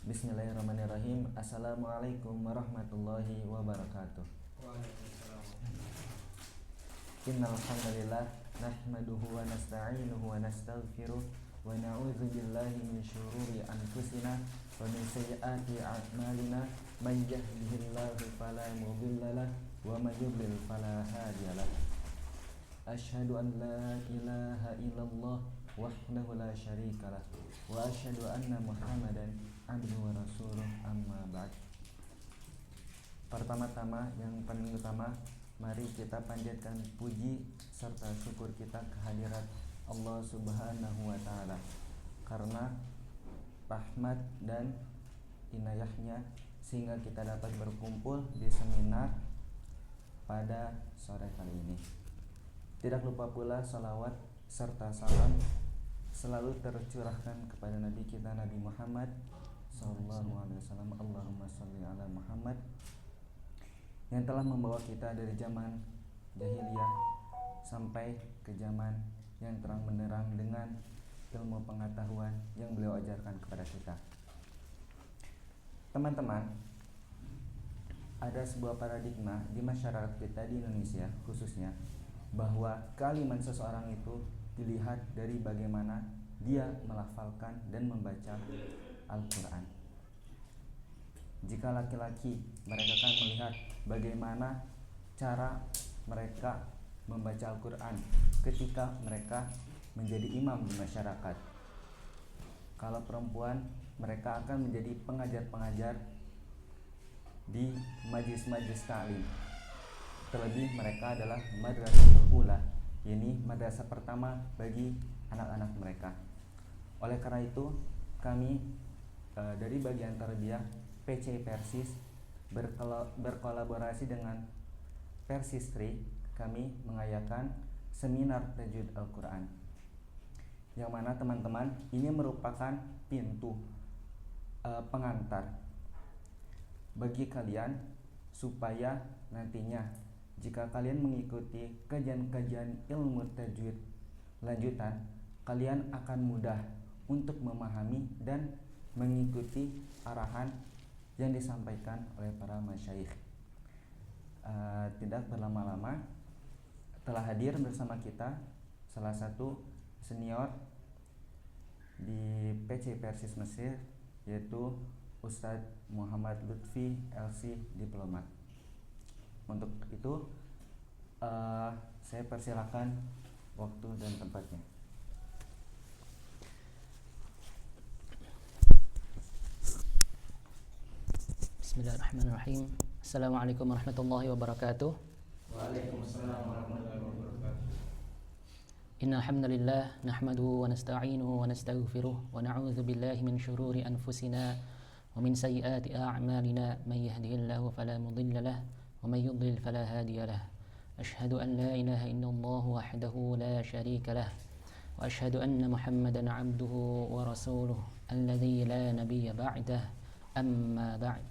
Bismillahirrahmanirrahim. Assalamualaikum warahmatullahi wabarakatuh. Waalaikumsalam. Innal hamdalillah nahmaduhu wa nasta'inuhu wa nastaghfiruh wa na'udzu billahi min syururi anfusina wa min sayyiati a'malina. Man yahdihillahu fala mudhillalah wa may yudlil fala hadiyalah. Asyhadu an la ilaha illallah wahdahu la syarikalah wa asyhadu anna Muhammadan abduhu wa rasuluh, amma ba'd. Pertama-tama, yang paling utama, mari kita panjatkan puji serta syukur kita kehadirat Allah Subhanahu wa ta'ala, karena rahmat dan inayahnya sehingga kita dapat berkumpul di seminar pada sore kali ini. Tidak lupa pula salawat serta salam selalu tercurahkan kepada Nabi kita, Nabi Muhammad sallallahu alaihi wasallam. Allahumma sholli ala Muhammad, yang telah membawa kita dari zaman jahiliyah sampai ke zaman yang terang benderang dengan ilmu pengetahuan yang beliau ajarkan kepada kita. Teman-teman, ada sebuah paradigma di masyarakat kita di Indonesia khususnya, bahwa kalimat seseorang itu dilihat dari bagaimana dia melafalkan dan membaca Al-Quran. Jika laki-laki, mereka akan melihat bagaimana cara mereka membaca Al-Quran ketika mereka menjadi imam di masyarakat. Kalau perempuan, mereka akan menjadi pengajar-pengajar di majlis-majlis ta'lim. Terlebih mereka adalah madrasatul ula, yakni madrasah pertama bagi anak-anak mereka. Oleh karena itu, kami dari bagian tarbiyah PC Persis berkolaborasi dengan Persistri, kami mengadakan seminar tajwid Al-Quran, yang mana teman-teman ini merupakan pintu pengantar bagi kalian supaya nantinya jika kalian mengikuti kajian-kajian ilmu tajwid lanjutan, kalian akan mudah untuk memahami dan mengikuti arahan yang disampaikan oleh para masyayikh. Tidak berlama-lama, telah hadir bersama kita salah satu senior di PC Persis Mesir, yaitu Ustadz Muhammad Lutfi LC Diplomat. Untuk itu saya persilakan waktu dan tempatnya. Bismillahirrahmanirrahim. Assalamualaikum warahmatullahi wabarakatuh. Waalaikumsalam warahmatullahi wabarakatuh. Innal hamdalillah nahmaduhu wa nasta'inuhu wa nastaghfiruh wa na'udzu billahi min syururi anfusina wa min sayyiati a'malina. May yahdihillahu fala mudilla lahu wa may yudlil fala hadiya lahu. Asyhadu an la ilaha illallah wahdahu la syarika lahu wa asyhadu anna Muhammadan 'abduhu wa rasuluh alladzi la nabiyya ba'dah. Amma ba'd.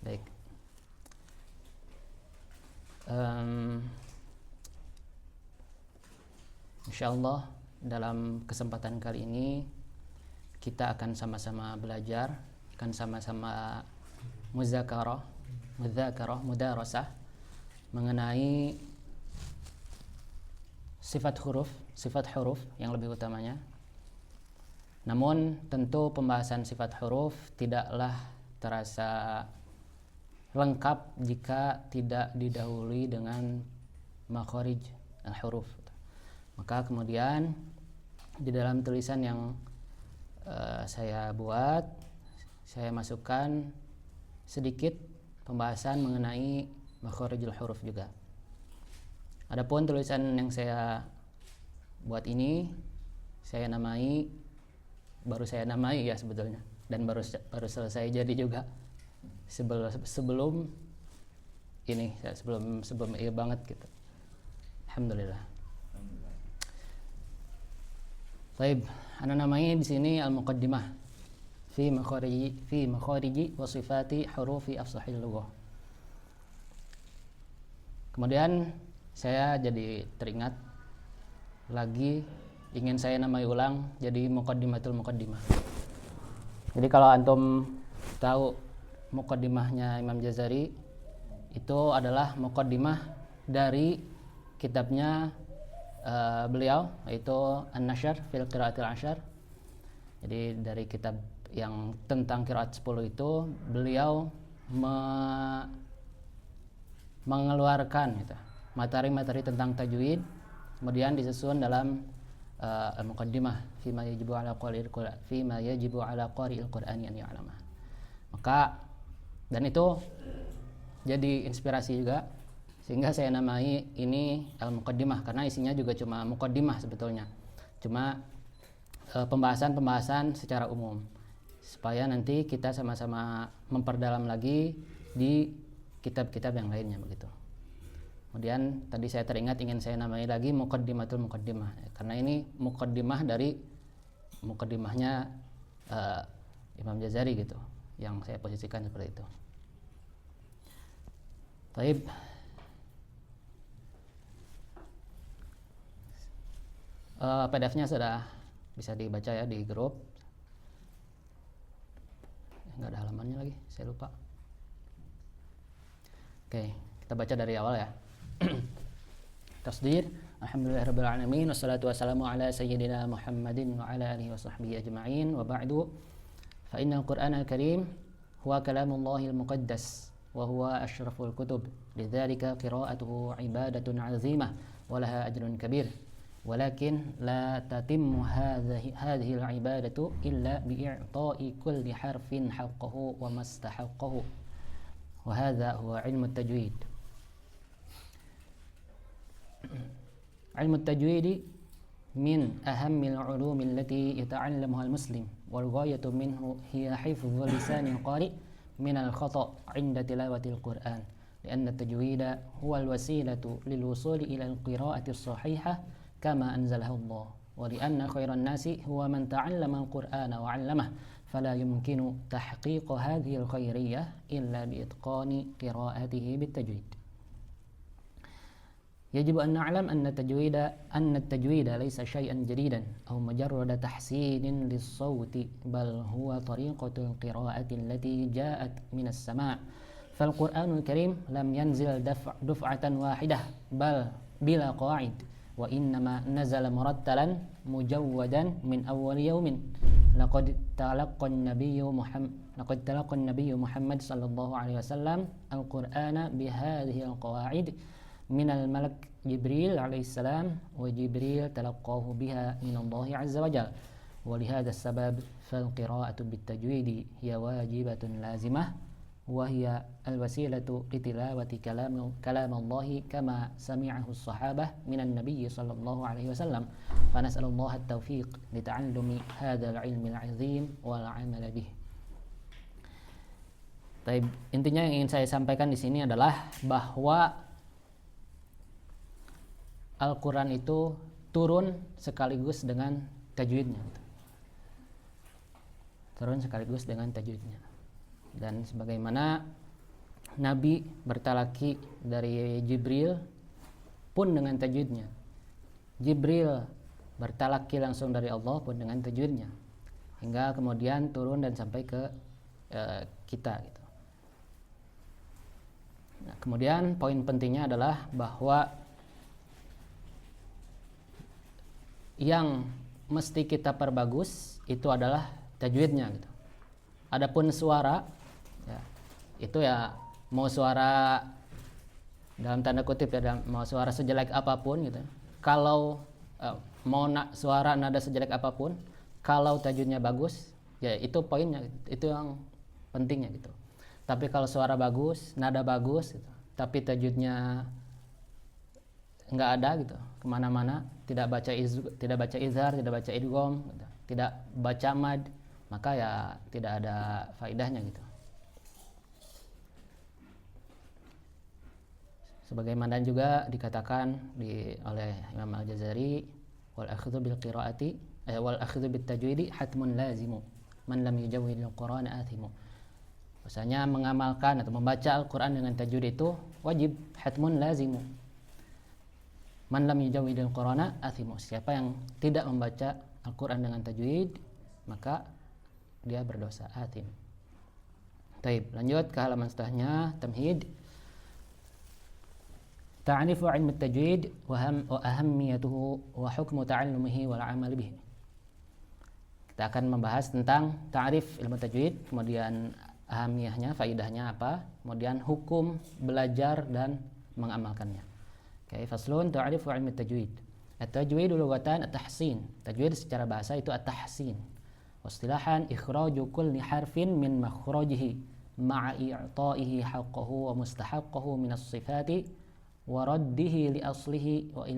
Baik. Insyaallah dalam kesempatan kali ini kita akan sama-sama belajar, akan sama-sama mudarasah mengenai sifat huruf yang lebih utamanya. Namun tentu pembahasan sifat huruf tidaklah terasa lengkap jika tidak didahului dengan makharij al-huruf. Maka kemudian di dalam tulisan yang saya buat, saya masukkan sedikit pembahasan mengenai makharijul huruf juga. Adapun tulisan yang saya buat ini baru saya namai ya sebetulnya, dan baru selesai jadi juga sebelum ini, sebelum banget gitu. Alhamdulillah. Baik, ana namanya di sini al-muqaddimah fi makhariji wa sifati hurufi afsahil lughah. Kemudian saya jadi teringat lagi, ingin saya namai ulang jadi muqaddimatul muqaddimah. Jadi kalau antum tahu muqaddimahnya Imam Jazari, itu adalah muqaddimah dari kitabnya beliau, yaitu An-Nashr fil Qiraatil Ashar. Jadi dari kitab yang tentang qiraat 10 itu beliau mengeluarkan gitu, materi-materi tentang tajwid, kemudian disusun dalam al-muqaddimah fima yajibu ala qari'il Qur'ani an ya'lamah. Maka dan itu jadi inspirasi juga, sehingga saya namai ini al-muqaddimah, karena isinya juga cuma muqaddimah sebetulnya, cuma pembahasan secara umum, supaya nanti kita sama-sama memperdalam lagi di kitab-kitab yang lainnya begitu. Kemudian tadi saya teringat ingin saya namai lagi muqaddimatul muqaddimah, karena ini muqaddimah dari muqaddimahnya Imam Jazari gitu, yang saya posisikan seperti itu. Baik. PDF-nya sudah bisa dibaca ya di grup. Nggak ada halamannya lagi, saya lupa. Oke, kita baca dari awal ya. Tasdir. Alhamdulillahirabbil alamin wassalatu wassalamu ala sayyidina Muhammadin wa ala alihi washabbihi ajma'in wa ba'du. Fa innal Qur'anal Karim huwa kalamullahil muqaddas wa huwa asyraful kutub. Lidzalika qira'atuhu ibadatun 'azimah wa laha ajrun kabir. Walakin la tatimmu hadhihi al-ibadatu illa bi'i'ta'i kulli harfin haqqahu wa mastahaqqahu. Wa hadha huwa 'ilmu at-tajwid. علم التجويد من أهم العلوم التي يتعلمها المسلم، والغاية منه هي حفظ لسان القارئ من الخطأ عند تلاوة القرآن، لأن التجويد هو الوسيلة للوصول إلى القراءة الصحيحة كما أنزلها الله، ولأن خير الناس هو من تعلم القرآن وعلمه، فلا يمكن تحقيق هذه الخيرية إلا بإتقان قراءته بالتجويد. يجب أن نعلم أن التجويد ليس شيئا جديدا أو مجرد تحسين للصوت، بل هو طريقة القراءة التي جاءت من السماء، فالقرآن الكريم لم ينزل دفعة واحدة بل بلا قواعد، وإنما نزل مرتلا مجودا من أول يوم. لقد تلقى النبي محمد صلى الله عليه وسلم القرآن بهذه القواعد من الملك جبريل عليه السلام، وجبريل تلقاه بها من الله عز وجل، ولهذا السبب فالقراءة بالتجويد هي واجبة لازمة، وهي الوسيلة لتلاوة كلام الله كما سمعه الصحابة من النبي صلى الله عليه وسلم، فنسأل الله التوفيق لتعلم هذا العلم العظيم والعمل به. Baik, intinya yang ingin saya sampaikan di sini adalah bahwa Al-Quran itu turun sekaligus dengan tajwidnya. Turun sekaligus dengan tajwidnya. Dan sebagaimana Nabi bertalaki dari Jibril pun dengan tajwidnya. Jibril bertalaki langsung dari Allah pun dengan tajwidnya. Hingga kemudian turun dan sampai ke kita gitu. Nah, kemudian poin pentingnya adalah bahwa yang mesti kita perbagus itu adalah tajwidnya gitu. Adapun suara ya, itu ya mau suara dalam tanda kutip ya, mau suara sejelek apapun gitu. Kalau mau suara nada sejelek apapun, kalau tajwidnya bagus, ya itu poinnya, itu yang pentingnya gitu. Tapi kalau suara bagus, nada bagus gitu, tapi tajwidnya nggak ada gitu, kemana-mana, tidak baca izhar, tidak baca idgham gitu, tidak baca mad, maka ya tidak ada faedahnya gitu. Sebagaimana juga dikatakan oleh Imam Al-Jazari, wal akhdhu bil qiraati wal akhdhu bit tajwidi hatmun lazimu man lam yujawwid al-Qur'an athimu. Maksudnya mengamalkan atau membaca Al-Qur'an dengan tajwid itu wajib, hatmun lazimu. Man lam yujawwidil Qur'ana athimu. Siapa yang tidak membaca Al-Qur'an dengan tajwid, maka dia berdosa, athim. Baik, lanjut ke halaman setelahnya, tamhid. Ta'rifu 'ilm at-tajwid wa ahammiyatuhu wa hukmu ta'allumihi wal 'amal bihi. Kita akan membahas tentang ta'rif ilmu tajwid, kemudian ahamiyahnya, faidahnya apa, kemudian hukum belajar dan mengamalkannya. Oke, faslun ta'rifu 'ilm at-tajwid. At-tajwid lughatan at-tahsin. Tajwid secara bahasa itu at-tahsin. Wastilahan ikhraju kulli harfin min makhrajihi ma'a i'ta'ihi haqqahu wa mustahaqqahu min as-sifati wa raddihi li aslihi wa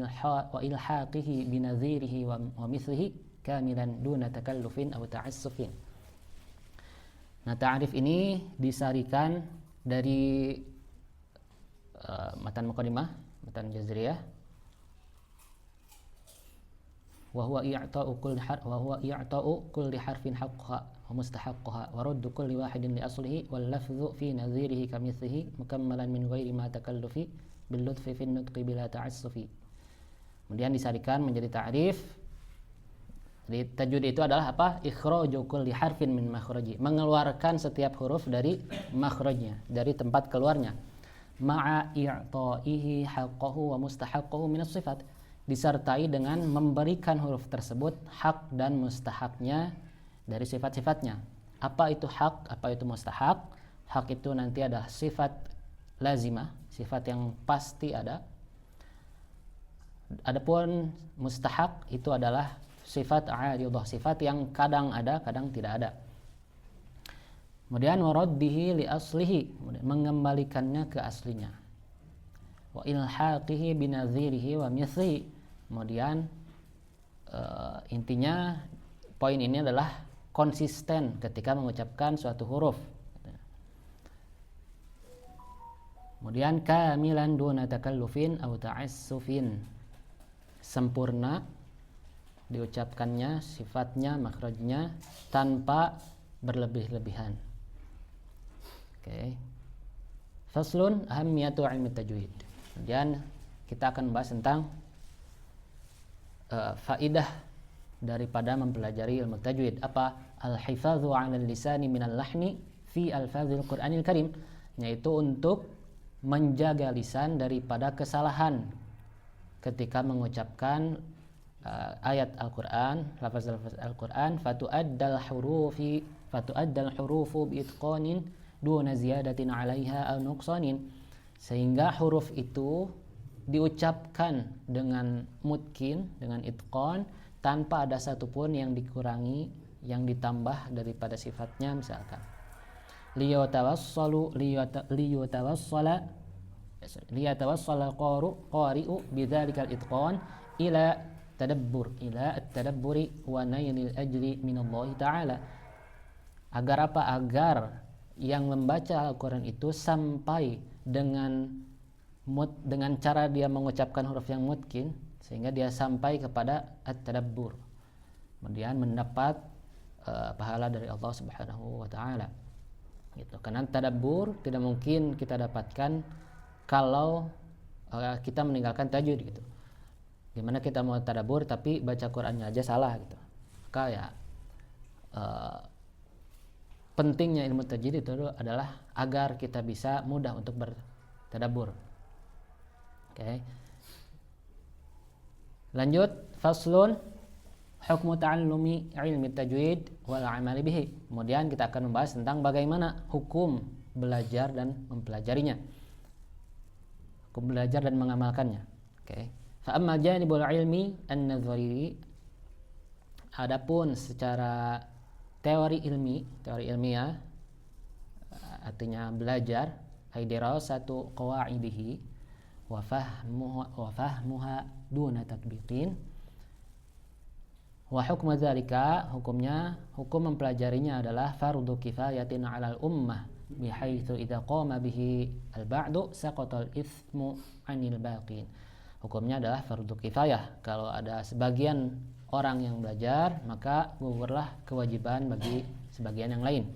ilhaqihi binadhirihi wa mithlihi kamilan duna takallufin aw ta'assufin. Nah, ta'rif ini disarikan dari matan muqaddimah, matan jazriyah. Wa huwa i'ta'u kulli harfin haqqaha wa mustahaqqaha wa raddu kulli wahidin li aslihi wal lafdhu fi nadhirihi kamithlihi mukammalan min ghairi ma takallufi bil lutfi fi nutqi bila ta'assufi. Kemudian disarikan menjadi ta'rif. Jadi tajwid itu adalah apa? Ikhraju kulli harfin min makhraji, mengeluarkan setiap huruf dari makhrajnya, dari tempat keluarnya. Ma'a i'ta'ihi haqqahu wa mustahaqqahu min as-sifat, disertai dengan memberikan huruf tersebut hak dan mustahaknya dari sifat-sifatnya. Apa itu hak, apa itu mustahak? Hak itu nanti adalah sifat lazimah, sifat yang pasti ada. Adapun mustahak itu adalah sifat aridah, sifat yang kadang ada, kadang tidak ada. Kemudian waraddihi li aslihi, mengembalikannya ke aslinya. Wa ilhaqihi binadhirihi wa mithlihi. Kemudian intinya poin ini adalah konsisten ketika mengucapkan suatu huruf. Kemudian kamilan duna takallufin aw ta'assufin, sempurna diucapkannya, sifatnya, makhrajnya tanpa berlebih-lebihan. Oke. Faslun ahammiyatu 'ilmi tajwid. Kemudian kita akan membahas tentang faidah daripada mempelajari ilmu tajwid. Apa? Al-hifadzu 'ala al-lisani min al-lahni fi alfazil Qur'anil Karim, yaitu untuk menjaga lisan daripada kesalahan ketika mengucapkan ayat Al-Qur'an, lafaz-lafaz Al-Qur'an, fatu'addal hurufu biitqanin duna ziyadatin 'alaiha aw nuqsanin, sehingga huruf itu diucapkan dengan mutkin, dengan itqan, tanpa ada satupun yang dikurangi, yang ditambah daripada sifatnya. Misalkan liyatawassala qari'u bidzalikal itqan ila at-tadabburi wa nailil ajri minallahi ta'ala. Agar apa? Agar yang membaca Al-Qur'an itu sampai dengan cara dia mengucapkan huruf yang mutkin, sehingga dia sampai kepada at-tadabbur, kemudian mendapat pahala dari Allah Subhanahu wa taala. Gitu. Karena tadabbur tidak mungkin kita dapatkan kalau kita meninggalkan tajwid gitu. Gimana kita mau tadabbur tapi baca Qur'annya aja salah gitu. Maka ya pentingnya ilmu tajwid itu adalah agar kita bisa mudah untuk bertadabbur. Oke. Lanjut, faslun hukmu ta'allumi ilmi tajwid wal 'amali bihi. Kemudian kita akan membahas tentang bagaimana hukum belajar dan mempelajarinya. Hukum belajar dan mengamalkannya. Oke. Fa amma janibul ilmi an-nadhari, adapun secara teori ilmiah, artinya belajar, ai dirasatu qawaidihi wa fahmuha duna tatbiqin. Wa hukmu dzalika, hukum mempelajarinya adalah fardu kifayatin 'alal ummah bihaitsu idza qama bihi al-ba'du saqatal itsmu 'anil baqin. Hukumnya adalah fardu kifayah. Kalau ada sebagian orang yang belajar, maka gugurlah kewajiban bagi sebagian yang lain.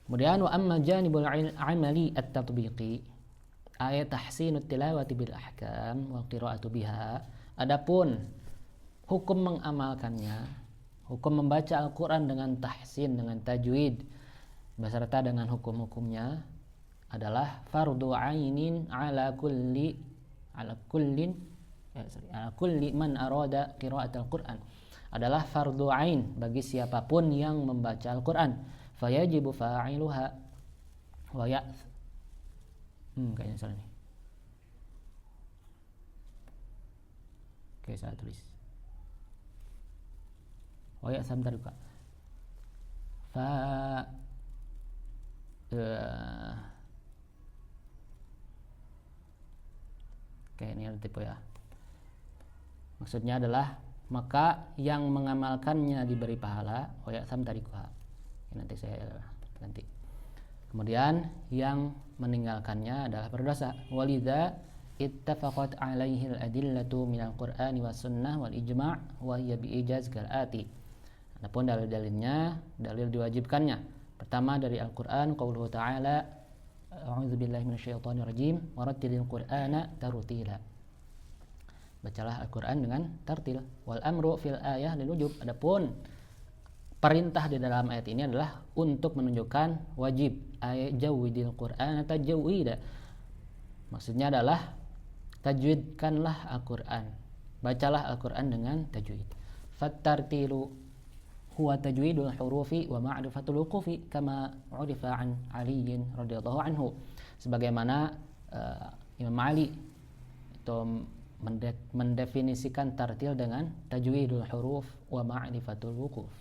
Kemudian wa amma janibul amali at-tatbiqi, ayat tahsinut tilawati bil ahkam wal qira'atu biha. Adapun hukum mengamalkannya, hukum membaca Al-Qur'an dengan tahsin, dengan tajwid beserta dengan hukum-hukumnya adalah fardu ainin ala kulli man arada qira'atul Qur'an. Adalah fardu ain bagi siapapun yang membaca Al-Qur'an. Fayajibu fa'iluha wa kayaknya salah nih. Oke, saya tulis. Wa ya'tham taruka. Oke, ini ada tipe ya. Maksudnya adalah maka yang mengamalkannya diberi pahala, wa ya'tham tarikuha. Nanti saya ganti. Kemudian yang meninggalkannya adalah berdosa. Walidza ittafaqat alaihi al-adillatu minal Qur'ani was sunnah wal ijma' wa hiya bi ijaz kal ati. Adapun dalil-dalilnya, dalil diwajibkannya. Pertama dari Al-Qur'an qauluhu ta'ala a'udzubillahi minasyaitonir rajim warattilil qur'ana tartila. Bacalah Al-Qur'an dengan tartil. Wal amru fil ayah lil wujub. Adapun perintah di dalam ayat ini adalah untuk menunjukkan wajib. Ayat jawidil Qur'an tajwida. Maksudnya adalah tajwidkanlah Al-Qur'an. Bacalah Al-Qur'an dengan tajwid. Fattartilu huwa tajwidul hurufi wa ma'rifatul wuqufi kama urifa an Ali radhiyallahu anhu. Sebagaimana Imam Ali itu mendefinisikan tartil dengan tajwidul huruf wa ma'rifatul wuquf.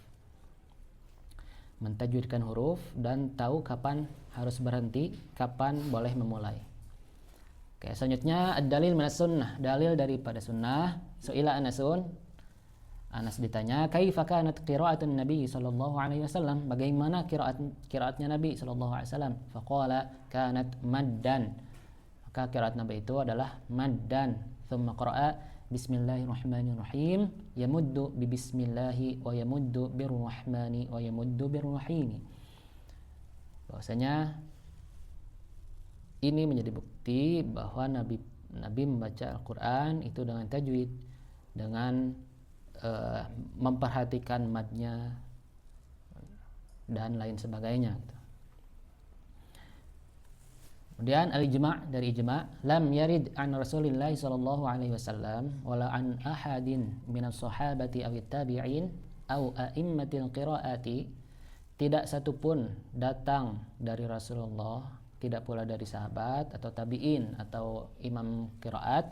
Mentajwidkan huruf dan tahu kapan harus berhenti, kapan boleh memulai. Oke, selanjutnya ad-dalil minas sunnah, dalil daripada sunnah. Su'ila Anas ditanya, kaifa kanat qira'atun Nabi sallallahu alaihi wasallam? Bagaimana qiraatnya Nabi sallallahu alaihi wasallam? Faqala kanat maddan. Maka qiraat Nabi itu adalah maddan. Thumma qara'a bismillahirrahmanirrahim yamuddu bi bismillahi wa yamuddu birrahmani wa yamuddu birrahimi. Bahwasanya ini menjadi bukti bahwa Nabi membaca Al-Qur'an itu dengan tajwid, dengan memperhatikan madnya dan lain sebagainya. Kemudian al-ijma', dari ijma', lam yarid an Rasulillah sallallahu alaihi wasallam wala an ahadin minas sahabati aw tabi'in aw a'immatil qira'ati, tidak satupun datang dari Rasulullah, tidak pula dari sahabat atau tabi'in atau imam qiraat,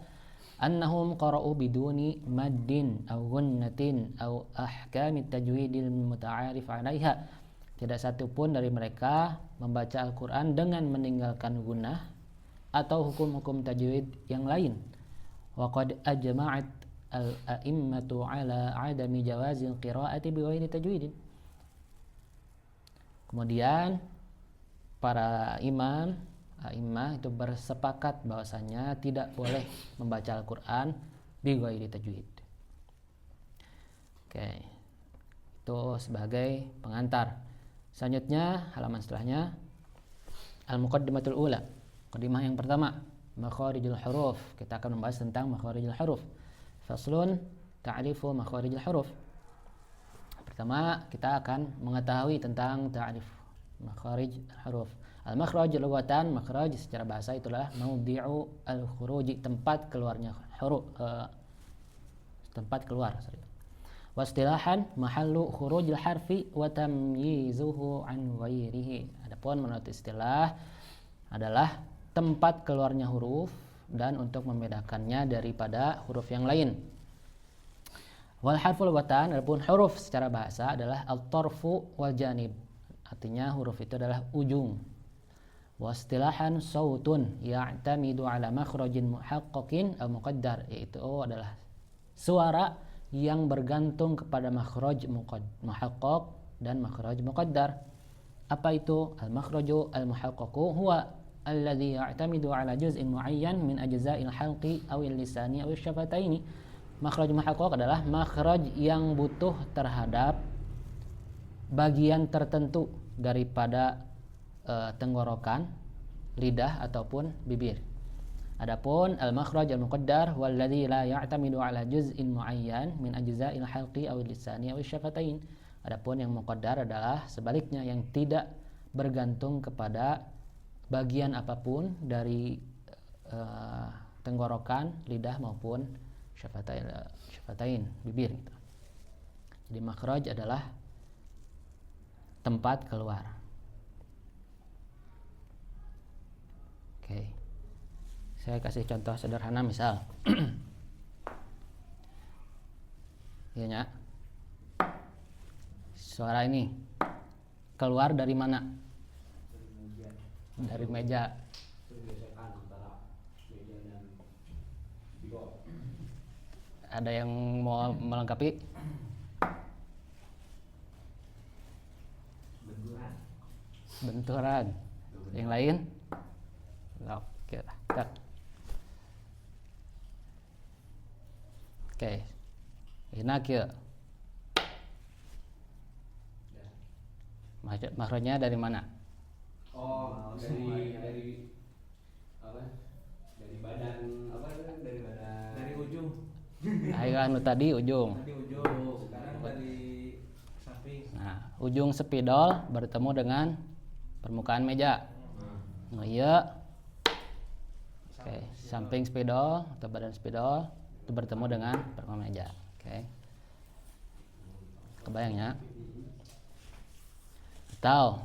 annahum qara'u biduni maddin aw gunnatin aw ahkamit tajwidil muta'arif 'alaiha. Tidak satu pun dari mereka membaca Al-Qur'an dengan meninggalkan gunnah atau hukum-hukum tajwid yang lain. Wa qad ajma'at al-a'immatu 'ala 'adami jawazil qira'ati bighairi tajwidin. Kemudian para a'immah itu bersepakat bahwasanya tidak boleh membaca Al-Qur'an bighairi tajwid. Oke. Itu sebagai pengantar. Selanjutnya halaman setelahnya al-muqaddimatul ula. Muqaddimah yang pertama, makharijul huruf. Kita akan membahas tentang makharijul huruf. Faslun ta'rifu makharijul huruf. Pertama, kita akan mengetahui tentang ta'rif makharij huruf. Al-makhraj lughatan, makhraj secara bahasa itulah maudhi'u al-khuruji, tempat keluarnya huruf, tempat keluar. Wastilahan mahallu khurujil harfi wa tamyizuhu an ghairihi. Adapun menurut istilah adalah tempat keluarnya huruf dan untuk membedakannya daripada huruf yang lain. Wal harful lughatan, adapun huruf secara bahasa adalah al-tarfu wal janib. Artinya huruf itu adalah ujung. Wastilahan sautun ya'tamidu ala makhrajin muhaqqaqin aw muqaddar, yaitu adalah suara yang bergantung kepada makhraj muhaqqaq dan makhraj muqaddar. Apa itu? Al-makhraju al-muhaqqaqu huwa alladhi ya'tamidu ala juz'in muayyan min ajza'il halqi aw al-lisani aw al-syafataini. Makhraj muhaqqaq adalah makhraj yang butuh terhadap bagian tertentu daripada tenggorokan, lidah ataupun bibir. Adapun al-makhraj al-muqaddar walladzi la ya'tamidu ala juz'in muayyan min ajza'il halqi aw lisani aw syafatain. Adapun yang muqaddar adalah sebaliknya yang tidak bergantung kepada bagian apapun dari tenggorokan, lidah maupun syafatain, bibir gitu. Jadi makhraj adalah tempat keluar. Oke. Saya kasih contoh sederhana misal. Ya, Nya. Suara ini keluar dari mana? Dari meja. Ada yang mau melengkapi? Benturan. Yang lain? Oke lah. Oke. Enak ya. Makhrajnya dari mana? Oh, dari apa? Dari badan apa? Dari ujung. Ayo anu tadi ujung. Tadi ujung. Sekarang dari samping. Nah, ujung spidol bertemu dengan permukaan meja. Nah, iya. Oke, samping spidol atau badan spidol itu bertemu dengan permukaan meja. Oke. Kebayangnya? Atau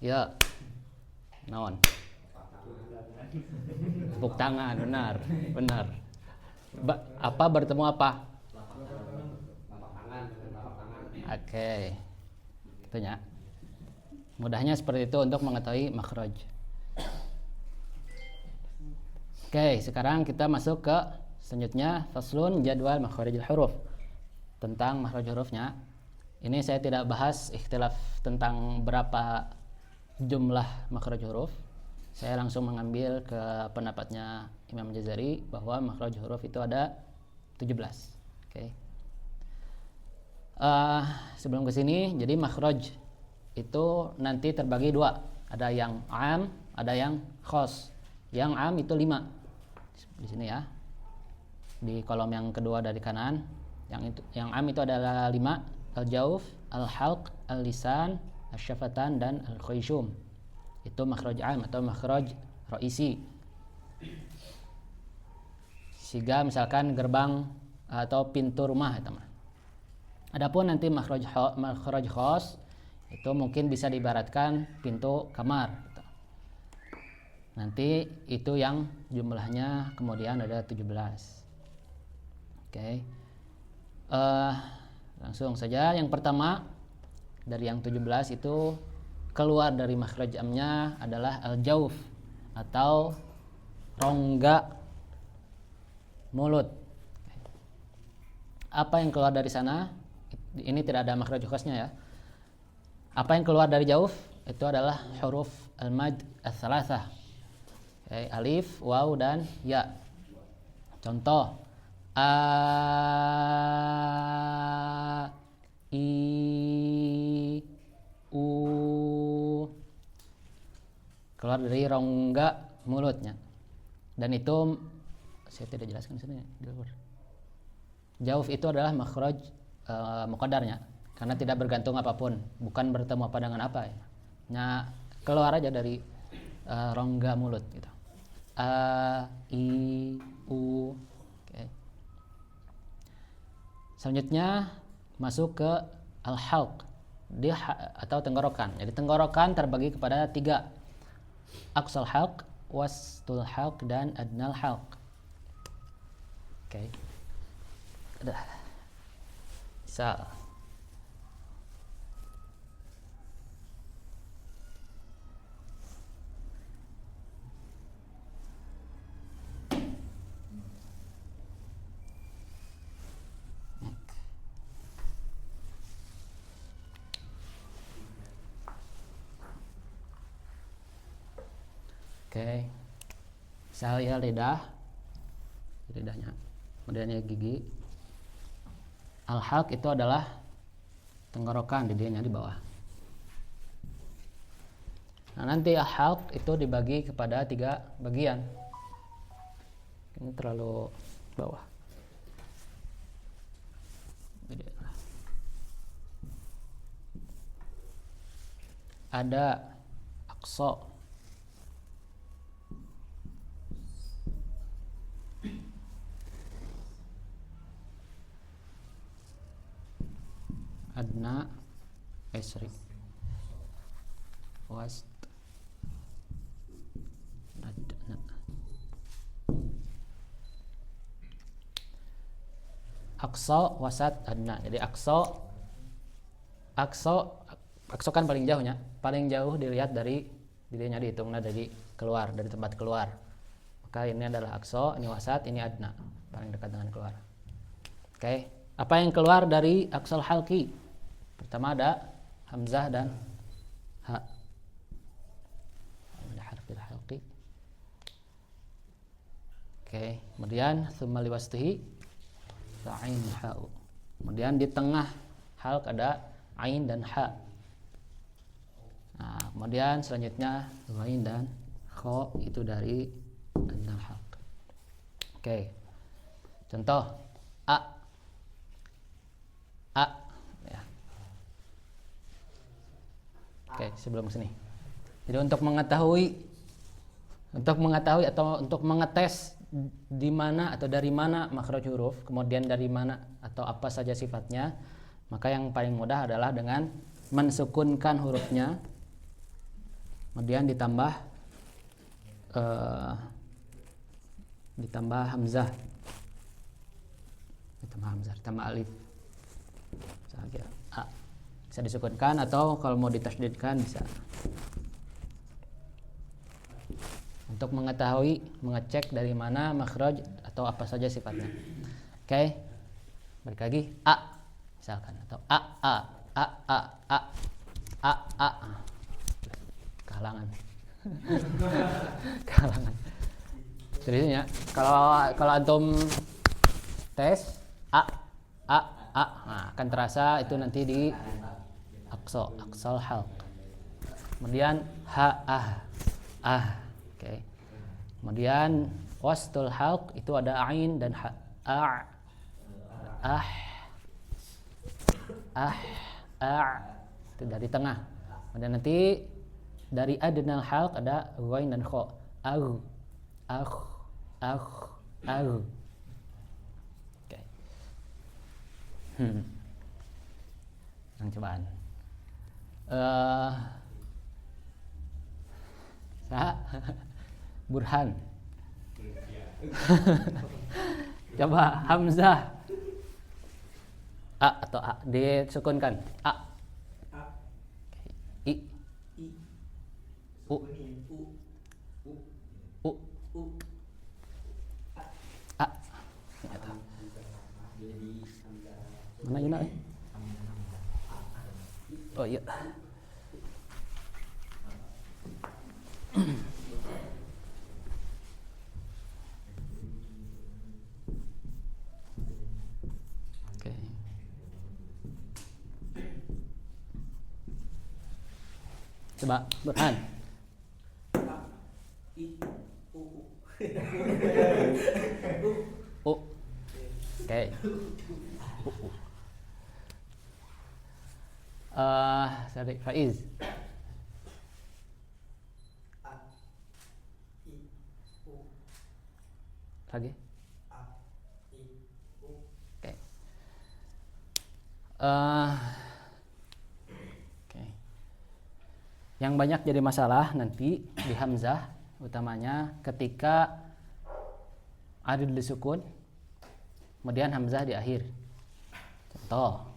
ya naon? Tepuk tangan, benar. Apa bertemu apa? Telapak tangan. Oke. Itunya. Mudahnya seperti itu untuk mengetahui makhraj. Oke, sekarang kita masuk ke selanjutnya faslun jadwal makhrarijul huruf. Tentang makhraj hurufnya. Ini saya tidak bahas ikhtilaf tentang berapa jumlah makhraj huruf. Saya langsung mengambil ke pendapatnya Imam Jazari bahwa makhraj huruf itu ada 17. Oke. Sebelum ke sini, jadi makhraj itu nanti terbagi dua. Ada yang am, ada yang khos. Yang am itu 5. Di sini ya. Di kolom yang kedua dari kanan. Yang am itu adalah 5. Al-jauf, al-halq, al-lisan, al-syafatan, dan al-khayshum. Itu makhraj am atau makhraj raisi. Siga misalkan gerbang atau pintu rumah itu mah. Adapun nanti makhraj khas itu mungkin bisa diibaratkan pintu kamar gitu. Nanti itu yang jumlahnya kemudian ada 17. Oke. Langsung saja yang pertama dari yang 17 itu keluar dari makhraj amnya adalah al-jauf atau rongga mulut. Apa yang keluar dari sana? Ini tidak ada makhraj khasnya ya. Apa yang keluar dari jauf? Itu adalah huruf al-mad ats-tsalatsah. Alif, waw, dan ya. Contoh a, i, u, keluar dari rongga mulutnya. Dan itu saya tidak jelaskan di sini di luar. Jauf itu adalah makhraj muqaddarnya karena tidak bergantung apapun, bukan bertemu apa dengan apa ya. Nah, keluar aja dari rongga mulut gitu. A, i, u. Okay. Selanjutnya masuk ke al-halq atau tenggorokan. Jadi tenggorokan terbagi kepada 3. Aqsal halq, wastul halq, dan adnal halq. Oke. Udah. Bisa. Oke. Saya lidahnya. Kemudian gigi. Al-halq itu adalah tenggorokan, didinya di bawah. Nah, nanti al-halq itu dibagi kepada 3 bagian. ini terlalu bawah. Ada aqsa, adna, esri, wast, adna. Aqsa, wasat, adna. Jadi aqsa kan paling jauhnya. Paling jauh dilihat dari dirinya, dihitungnya dari keluar, dari tempat keluar. Maka ini adalah aqsa, ini wasat, ini adna, paling dekat dengan keluar. Oke. Apa yang keluar dari aqsal halqi? Pertama ada hamzah dan ha. Ada harfil halqi. Oke, kemudian tsumma liwastihi ain ha'u. Kemudian di tengah halq ada ain dan ha. Nah, kemudian selanjutnya ghain dan kha, itu dari adnal halq. Oke. Contoh a ya. Oke, sebelum sini. Jadi untuk mengetahui atau untuk mengetes di mana atau dari mana makhraj huruf, kemudian dari mana atau apa saja sifatnya, maka yang paling mudah adalah dengan mensukunkan hurufnya, kemudian ditambah hamzah, ditambah alif. Misalnya a bisa disukunkan atau kalau mau ditasydidkan bisa. Untuk mengetahui, mengecek dari mana makhraj atau apa saja sifatnya. Oke. Balik lagi a misalkan, atau a kehalangan. Jadi ya, kalau antum tes a nah, akan terasa itu nanti di aqsal halq. Kemudian oke. Kemudian wastul halq itu ada ain dan ha. Itu dari tengah. Kemudian nanti dari adnal halq ada ghain dan kha. Oke. Yang cobaan. Burhan. Coba hamzah. A atau a disukunkan. A. I. U. A. Mana Yuna? Oh iya. Oke. Coba Burhan. Oke. Sorry, Faiz. Lagi. Oke. Oke. Yang banyak jadi masalah nanti di hamzah utamanya ketika ada disukun, kemudian hamzah di akhir. Contoh.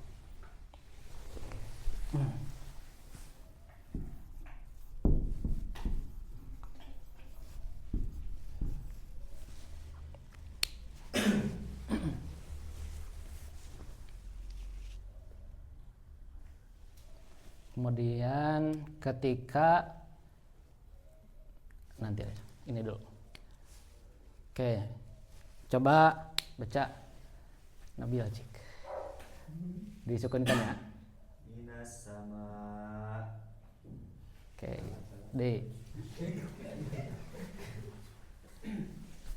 Kemudian ketika nanti ini dulu. Oke. Coba baca Nabi Ajik. Disukunkan ya. Minas sama. Oke. D.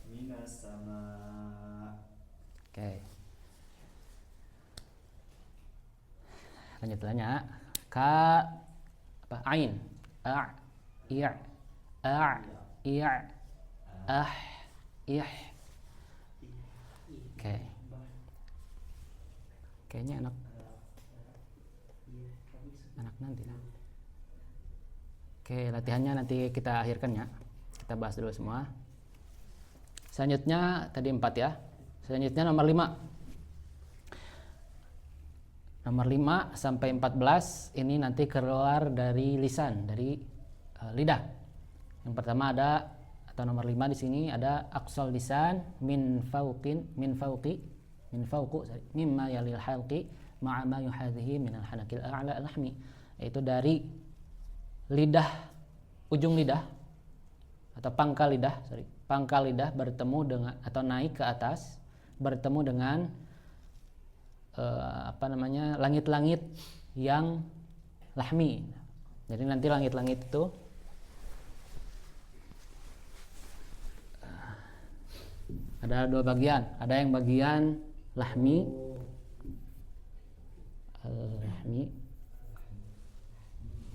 Minas sama. Oke. Lanjut ya. Ka apa? Ain. A, i', a, i', ah, ih. Oke. Kayaknya anak nanti. Oke, latihannya nanti kita akhirkan ya. Kita bahas dulu semua. Selanjutnya tadi 4 ya. Selanjutnya nomor 5. Nomor 5 sampai 14 ini nanti keluar dari lisan, dari lidah. Yang pertama ada atau nomor 5 di sini ada aqsal lisan min fauqi mimma yalil halqi ma'a ma yuhadhihi min al-hanakil a'la al-lahmi, yaitu dari lidah, ujung lidah atau pangkal lidah bertemu dengan atau naik ke atas bertemu dengan langit-langit yang lahmi. Jadi nanti langit-langit itu ada 2 bagian, ada yang bagian lahmi, al-lahmi,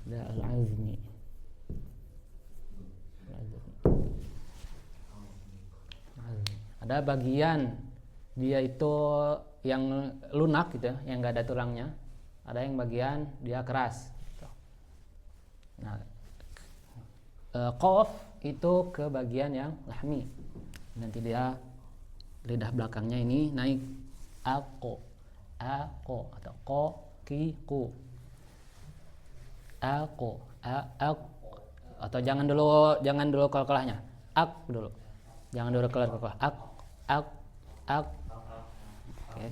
ada al-azmi. Ada bagian dia itu yang lunak gitu ya, yang enggak ada tulangnya. Ada yang bagian dia keras gitu. Nah, qaf itu ke bagian yang lahmi. Nanti dia lidah belakangnya ini naik ako atau ko ki ku ako atau jangan dulu kol-kolahnya ak dulu, jangan dulu kelar ak. Oke.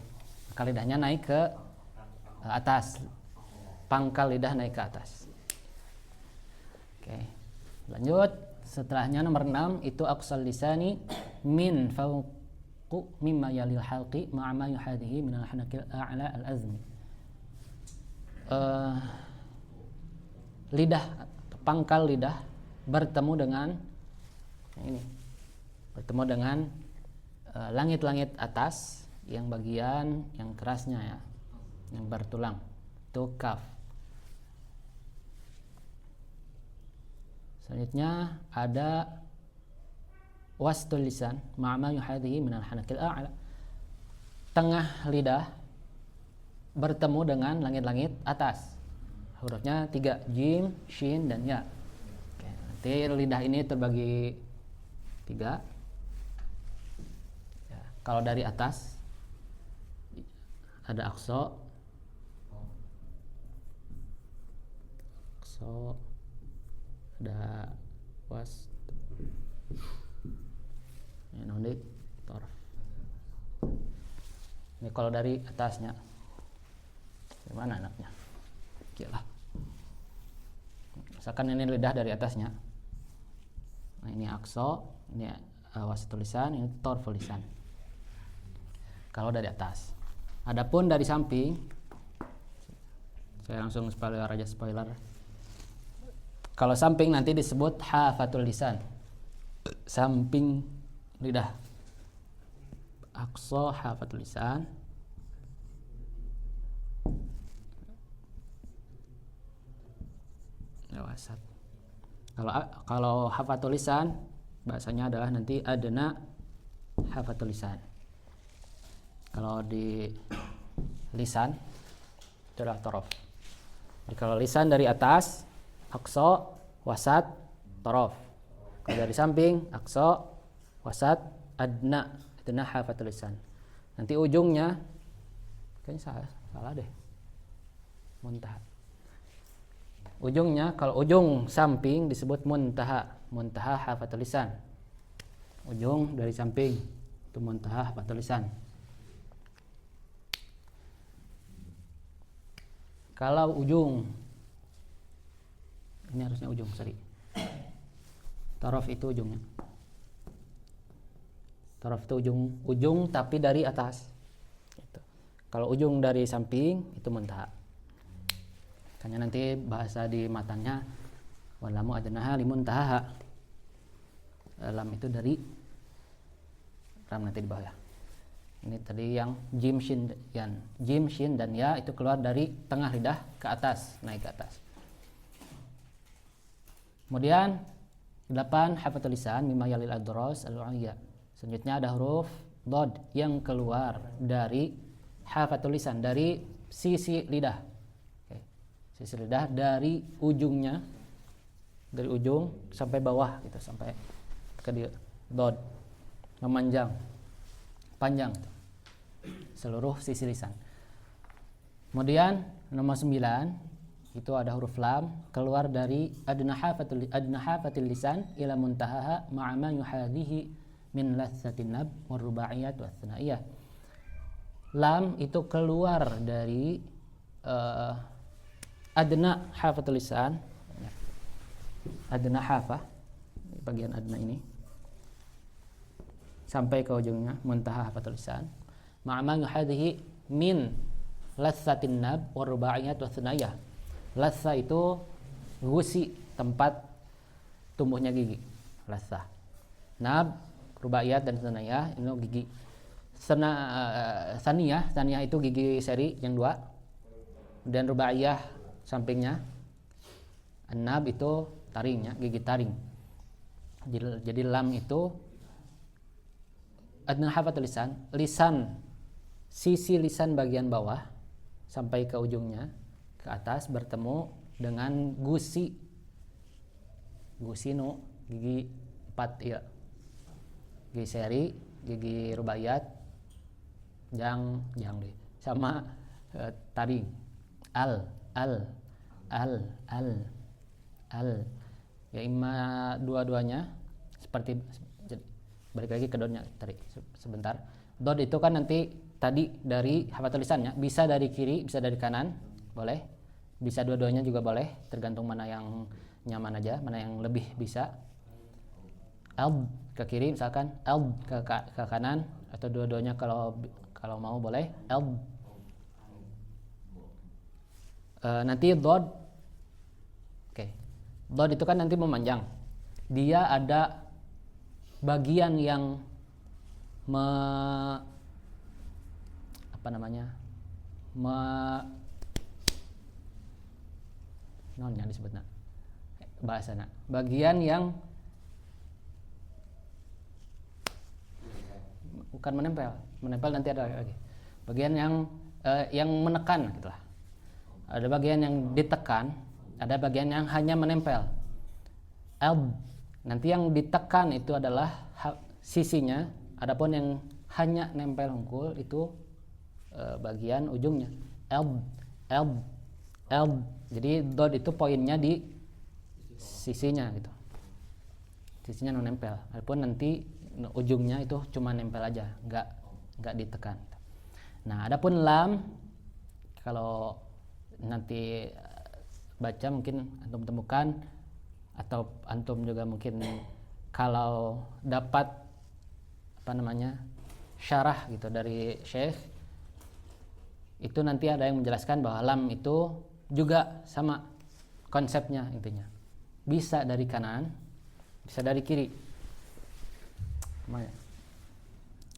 Maka lidahnya naik ke atas, pangkal lidah naik ke atas. Oke, lanjut. Setelahnya nomor 6 itu aqsal lisani min fawqu mimma yalil halqi ma'a ma yuhadhihi min al-hanakil a'la al-azmi. Lidah, pangkal lidah bertemu dengan langit-langit atas yang bagian yang kerasnya ya, yang bertulang, itu kaf. Selanjutnya ada wastul lisan ma'ama yuhadhihi minal hanakil a'la, tengah lidah bertemu dengan langit-langit atas. Hurufnya 3, jim, shin, dan ya. Oke, nanti lidah ini terbagi 3 ya. Kalau dari atas ada aqsa, ada was, ini torf. Ini kalau dari atasnya, gimana anaknya? Gila. Misalkan ini lidah dari atasnya. Nah, ini aqsa, ini wasatul lisan, ini torful lisan. Kalau dari atas. Adapun dari samping, saya langsung spoiler aja, spoiler. Kalau samping nanti disebut hafatul lisan, samping lidah. Aqsa hafatul lisan, wasat. Kalau hafatul lisan bahasanya adalah nanti adna hafatul lisan. Kalau di lisan itu adalah torof. Jadi kalau lisan dari atas aqsa, wasat, torof. Kalau dari samping aqsa, wasat, adna hafatul lisan. Nanti ujungnya kayaknya salah deh, muntaha. Ujungnya, kalau ujung samping disebut muntaha hafatul lisan. Ujung dari samping itu muntaha hafatul lisan. Kalau ujung, ini harusnya ujung, sorry. Taraf itu ujungnya. Taraf itu ujung tapi dari atas. Gitu. Kalau ujung dari samping itu muntaha. Makanya nanti bahasa di matanya walamu adnaha limuntaha. Lam itu dari ram nanti di bawah ya. Ini tadi yang jim shin dan ya itu keluar dari tengah lidah ke atas, naik ke atas. Kemudian 8 hafatul lisan mimma yalil adras al-ulya. Selanjutnya ada huruf dod yang keluar dari hafatul lisan, dari sisi lidah. Oke. Sisi lidah dari ujungnya, dari ujung sampai bawah gitu, sampai ke dod, memanjang, panjang gitu. Seluruh sisi lisan. Kemudian nomor 9 itu ada huruf lam keluar dari adna hafatul lisan ila muntahaha ma'a ma yuhadhihi min latsatin nab wa rubaiyat wa tsanaiyah. Lam itu keluar dari adna hafatul lisan, adna hafah, bagian adna ini sampai ke ujungnya muntaha hafatul lisan ma'a ma yuhadhihi min latsatin nab wa rubaiyat wa tsanaiyah. Latsa itu gusi, tempat tumbuhnya gigi, latsa. Nab, rubaiyat dan tsaniyah itu gigi. Tsaniyah itu gigi seri yang 2. Dan rubaiyah sampingnya. Nab itu taringnya, gigi taring. Jadi lam itu adna hafatul lisan, sisi lisan bagian bawah sampai ke ujungnya ke atas bertemu dengan gusi nu gigi 4 ya, gigi seri, gigi rubaiyat, jang deh, sama taring, al ya, imma dua-duanya seperti. Balik lagi ke dodnya tadi sebentar. Dod itu kan nanti tadi dari hafatul lisannya, bisa dari kiri, bisa dari kanan, boleh. Bisa dua-duanya juga boleh, tergantung mana yang nyaman aja, mana yang lebih bisa. Eld ke kiri misalkan, eld ke kanan, atau dua-duanya kalau mau boleh. Eld. Nanti dod. Oke. Dod itu kan nanti memanjang. Dia ada bagian yang nonnya disebutnya bahasana, bagian yang bukan menempel nanti ada lagi bagian yang menekan gitulah. Ada bagian yang ditekan, ada bagian yang hanya menempel. Nanti yang ditekan itu adalah sisinya, adapun yang hanya nempel hungkul itu bagian ujungnya. Jadi dot itu poinnya di sisinya gitu. Sisinya nempel. Adapun nanti ujungnya itu cuma nempel aja, enggak ditekan. Nah, adapun lam kalau nanti baca mungkin antum temukan atau antum juga mungkin kalau dapat syarah gitu dari Syekh, itu nanti ada yang menjelaskan bahwa lam itu juga sama konsepnya, intinya bisa dari kanan, bisa dari kiri.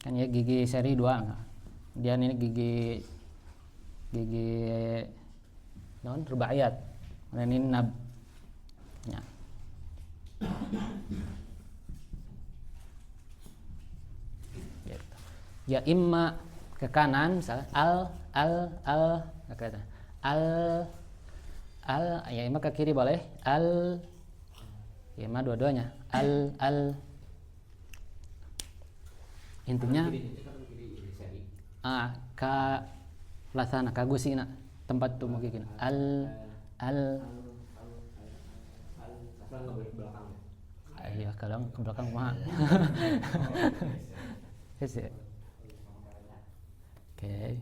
Kan ya gigi seri 2, dia ini gigi rubaiyat, dan ini nab ya. Ya imma ke kanan misalnya ya imma ke kiri boleh, ya imma dua-duanya intinya ka lasana kagusina tempat tuh mungkin iya kalau ke belakang mah Oke.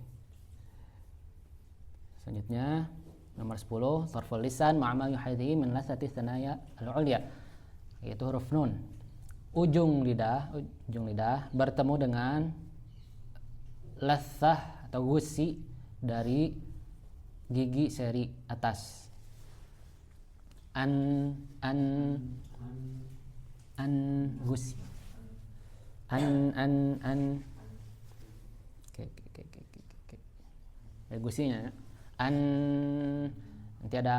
Selanjutnya nomor 10, tarful lisan ma'ama yuhadhi min lasati tsanaya al-ulya, yaitu huruf nun. Ujung lidah bertemu dengan lasah atau gusi dari gigi seri atas. Gusi. an. Oke. Gusinya an, nanti ada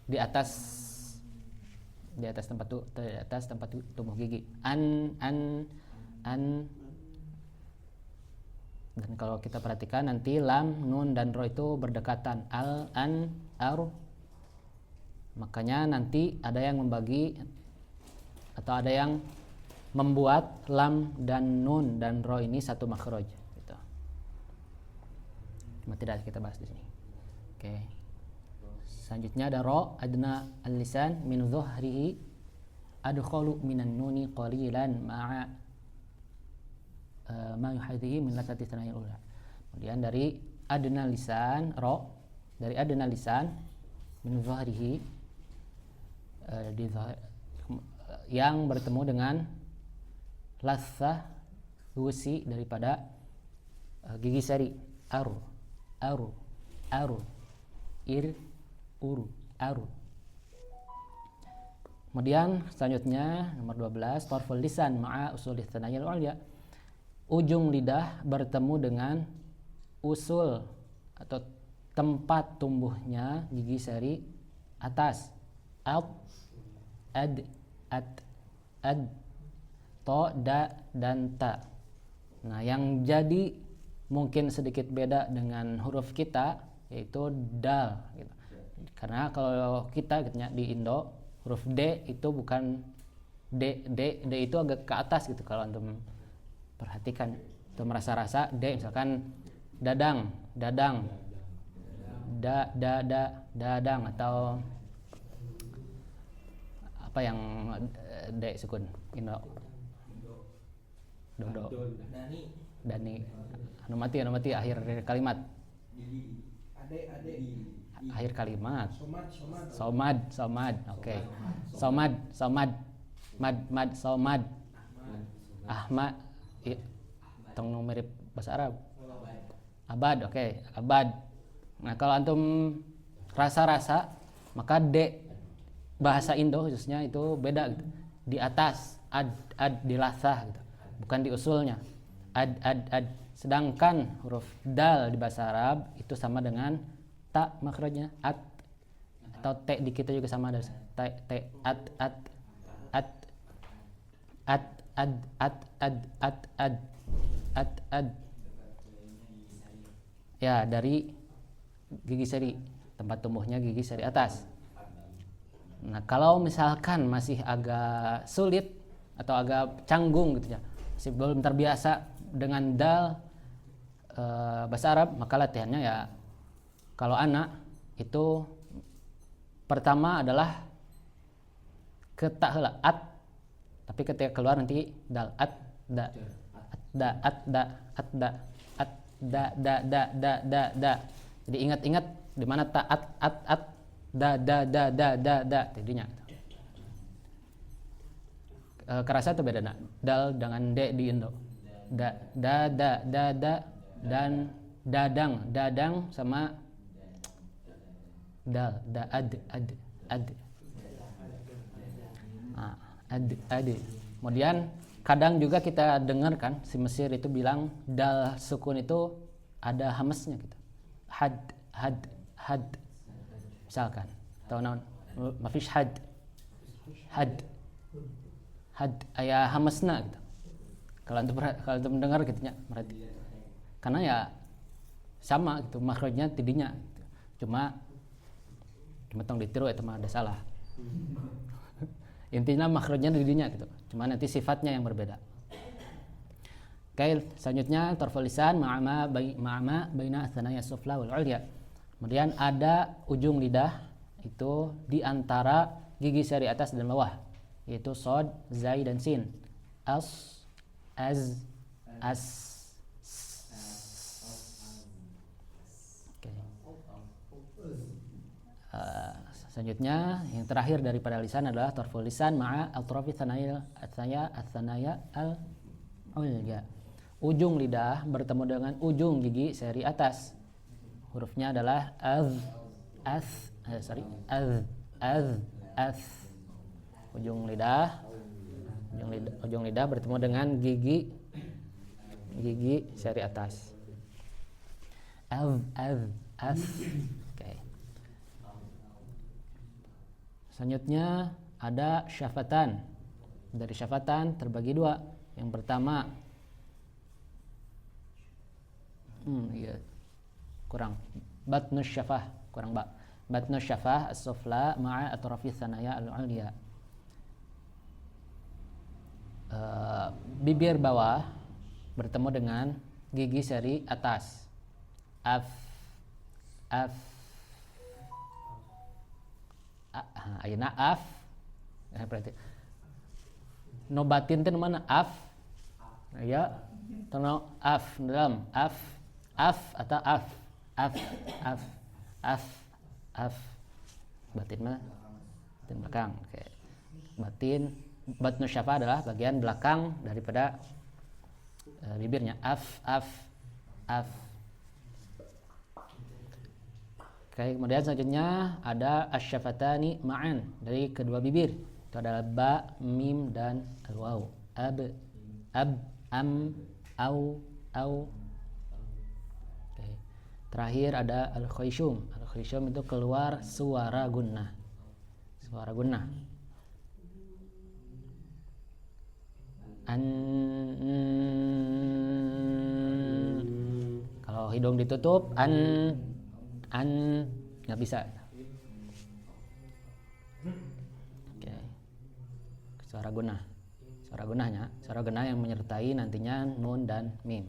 di atas tempat tumbuh gigi. An. Dan kalau kita perhatikan nanti lam, nun dan ro itu berdekatan. Al, an, ar. Makanya nanti ada yang membagi atau ada yang membuat lam dan nun dan ro ini satu makhraj gitu. Cuma tidak kita bahas di sini. Oke. Selanjutnya ada ro, adna al-lisan min dhuhrihi adkhalu minan nuni qalilan ma'a ma yuhadhihi min latati tsanayil ula. Kemudian dari adna lisan ro, dari adna lisan min dhuhrihi yang bertemu dengan lathah gusi daripada gigi sari aru ir uru aru. Kemudian selanjutnya nomor 12 tarful lisan ma'a usulits tsanayil ulya, ujung lidah bertemu dengan usul atau tempat tumbuhnya gigi sari atas. Ad, to, da, dan ta. Nah, yang jadi mungkin sedikit beda dengan huruf kita yaitu dal gitu. Karena kalau kita gitu, di Indo huruf D itu bukan D itu agak ke atas gitu. Kalau antum perhatikan atau merasa-rasa D, misalkan dadang dadang, atau apa yang D sukun Indo, dodo, dani, anu mati akhir kalimat, akhir kalimat, somad, oke. Somad, mad, somad, ahmad, tong mirip bahasa Arab, abad, oke, abad. Nah, kalau antum rasa-rasa maka D bahasa Indo khususnya itu beda gitu. Di atas ad di lathah gitu, bukan di usulnya. Ad. Sedangkan huruf dal di bahasa Arab itu sama dengan ta makhrajnya at, atau t di kita juga sama, ada t ad. Ya, dari gigi sari, tempat tumbuhnya gigi sari atas. Nah, kalau misalkan masih agak sulit atau agak canggung gitu ya, masih belum terbiasa dengan dal bahasa Arab, maka latihannya ya kalau anak itu pertama adalah ketak heula at, tapi ketika keluar nanti dal at da. Jadi ingat-ingat di mana ta at da jadinya. Kerasa tuh beda dal dengan d di Indo. Da dan dadang sama dal, ad. Kemudian kadang juga kita dengar kan si Mesir itu bilang dal sukun itu ada hamesnya gitu. Had. Misalkan, atau naon? Mafish had aya hamesna gitu. Kalau antum mendengar gitu nya, berarti karena ya sama gitu makhrajnya tidinya gitu. Cuma tong ditiru itu mah ada salah. Intinya makhrajnya tidinya gitu. Cuma nanti sifatnya yang berbeda. Oke, selanjutnya tarful lisan ma'ama baina tsanaya sufla wal ulya. Kemudian ada ujung lidah itu di antara gigi sari atas dan bawah, yaitu sod, zai dan sin. As, okay. Selanjutnya yang terakhir daripada lisan adalah tarful lisan ma'a atrafi tsanaya al-ulya. Ujung lidah bertemu dengan ujung gigi seri atas. Hurufnya adalah az. Ujung lidah ujung lidah bertemu dengan gigi seri atas. Af. Oke. Selanjutnya ada syafatan. Dari syafatan terbagi dua. Yang pertama kurang batnus syafah, kurang ba. Batnus syafah as-sufla ma'a atrafi tsanaya al-ulya. Bibir bawah bertemu dengan gigi seri atas. Af. Ayeuna af. Berarti nobatin teh mana af? Ya, tono af dalam af atau af. Batin mana? Batin belakang. Oke. Batnu syafa adalah bagian belakang daripada bibirnya. Af. Oke, kemudian selanjutnya ada asyafatani ma'an dari kedua bibir. Itu adalah ba, mim dan al-waw. Ab, am, au. Oke. Terakhir ada al-khayshum. Al-khayshum itu keluar suara gunnah. Kalau hidung ditutup nggak bisa. Oke. Suara gunnah yang menyertai nantinya nun dan mim.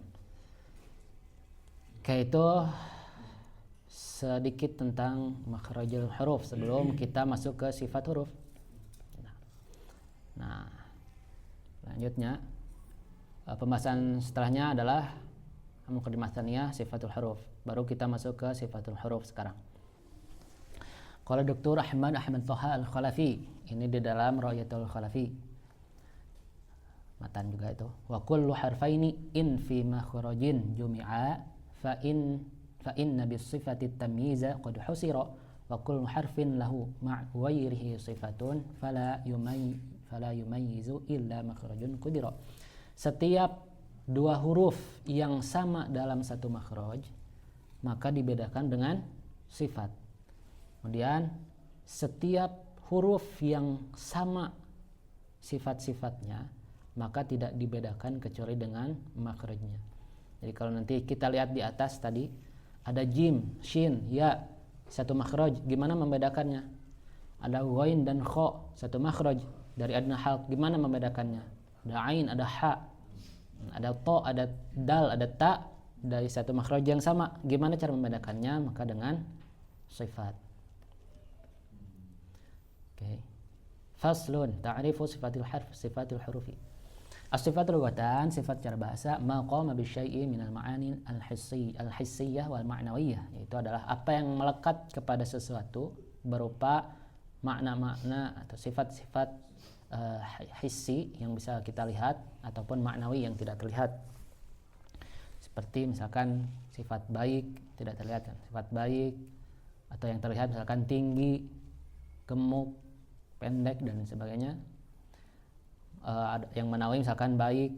Oke, itu sedikit tentang makhrajul huruf sebelum kita masuk ke sifat huruf. Nah, selanjutnya pembahasan setelahnya adalah muqaddimah tsaniyah sifatul huruf. Baru kita masuk ke sifatul huruf sekarang. Qala Dr. Ahmad Thaha Al-Khalafi, ini di dalam Ra'yatul Khalafi. Matan juga itu. Wa kullu harfaini in fi makhrajin jumi'a fa inna bis sifati tamyiza qad husira wa kullu harfin lahu ma' ghairihi sifatun fala yumayyizu illa makhrajun qudira. Setiap dua huruf yang sama dalam satu makhraj maka dibedakan dengan sifat. Kemudian setiap huruf yang sama sifat-sifatnya maka tidak dibedakan kecuali dengan makhrajnya. Jadi kalau nanti kita lihat di atas tadi ada jim, shin, ya, satu makhraj, gimana membedakannya? Ada ghain dan kha, satu makhraj. Dari adna halq, gimana membedakannya? Ada ain, ada ha, ada to, ada dal, ada ta, dari satu makhraj yang sama. Gimana cara membedakannya? Maka dengan sifat. Oke. Faslun, ta'rifu sifatil harf, sifatil hurufi. As-sifatul lughatan, sifat secara bahasa, ma qama bi syai'i minal ma'ani al-hissiyah wal ma'nawiyah, yaitu adalah apa yang melekat kepada sesuatu berupa makna-makna atau sifat-sifat hissi yang bisa kita lihat ataupun maknawi yang tidak terlihat. Seperti misalkan sifat baik tidak terlihat kan, sifat baik, atau yang terlihat misalkan tinggi, gemuk, pendek dan sebagainya. Yang manawi misalkan baik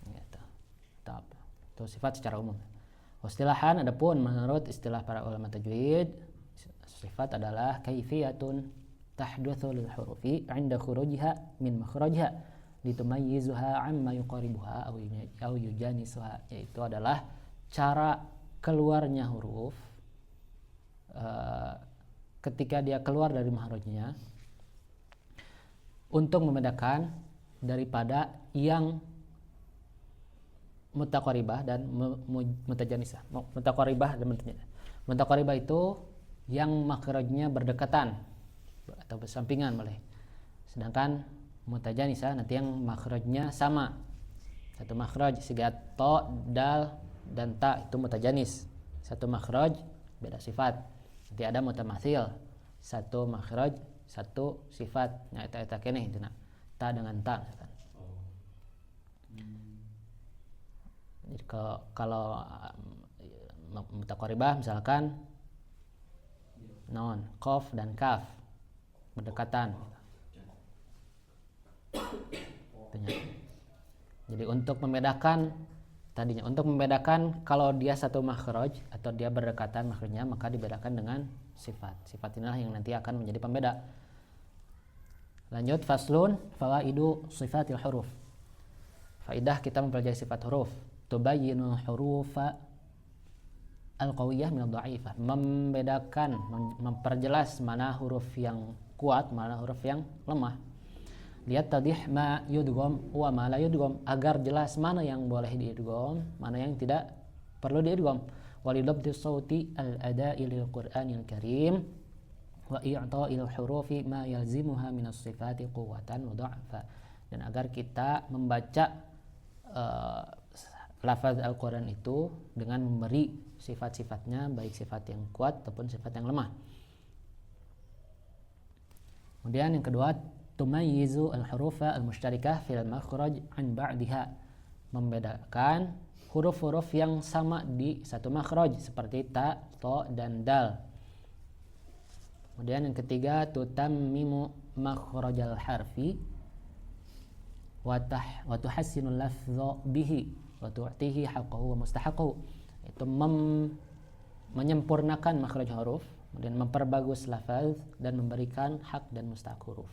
gitu. Itu sifat secara umum. Istilahan adapun menurut istilah para ulama tajwid, sifat adalah kaifiyatun tahdutsu lil hurufi 'inda khurujiha min makhrajiha litumayyizuha 'amma yuqaribuha aw yujanisuha, yaitu adalah cara keluarnya huruf ketika dia keluar dari makhrajnya untuk membedakan daripada yang mutaqaribah dan mutajanisah. Mutaqaribah dan mutajanisah. Mutaqaribah itu yang makhrajnya berdekatan atau bersampingan boleh. Sedangkan mutajanisah nanti yang makhrajnya sama. Satu makhraj sigat to, dal dan ta itu mutajanis. Satu makhraj beda sifat. Nanti ada mutamatsil. Satu makhraj satu sifat. Nah eta keneh cenah. Ta dengan ta misalkan. Jadi kalau mutaqaribah misalkan non, qaf dan kaf berdekatan. maksudnya. Jadi untuk membedakan kalau dia satu makhraj atau dia berdekatan makhrajnya, maka dibedakan dengan sifat. Sifat inilah yang nanti akan menjadi pembeda. Lanjut, faslun fawaidu sifatil huruf. Faidah kita mempelajari sifat huruf. Tubayyinu hurufa al-qawiyah min ad-dha'ifah. Membedakan, memperjelas mana huruf yang kuat, mana huruf yang lemah. Lihat tadih ma yudgham wa ma la yudgham, agar jelas mana yang boleh diidgham, mana yang tidak perlu diidgham. Walidabti sauti al-ada'i lil Qur'anil Karim wa i'ta'il hurufi ma yalzimuha min as-sifati quwwatan wa dha'fa. Dan agar kita membaca lafaz Al-Qur'an itu dengan memberi sifat-sifatnya, baik sifat yang kuat ataupun sifat yang lemah. Kemudian yang kedua, tumayyizu al-hurufa al-mushtarikah fil makhraj an ba'diha. Membedakan huruf-huruf yang sama di satu makhraj seperti ta, to, dan dal. Kemudian yang ketiga, tutammimu makhrajal harfi wa tuhassinul lafdha bihi wa tu'tihi haqqahu wa mustahaqqahu. Itu menyempurnakan makhraj huruf, kemudian memperbagus lafaz dan memberikan hak dan mustahak huruf.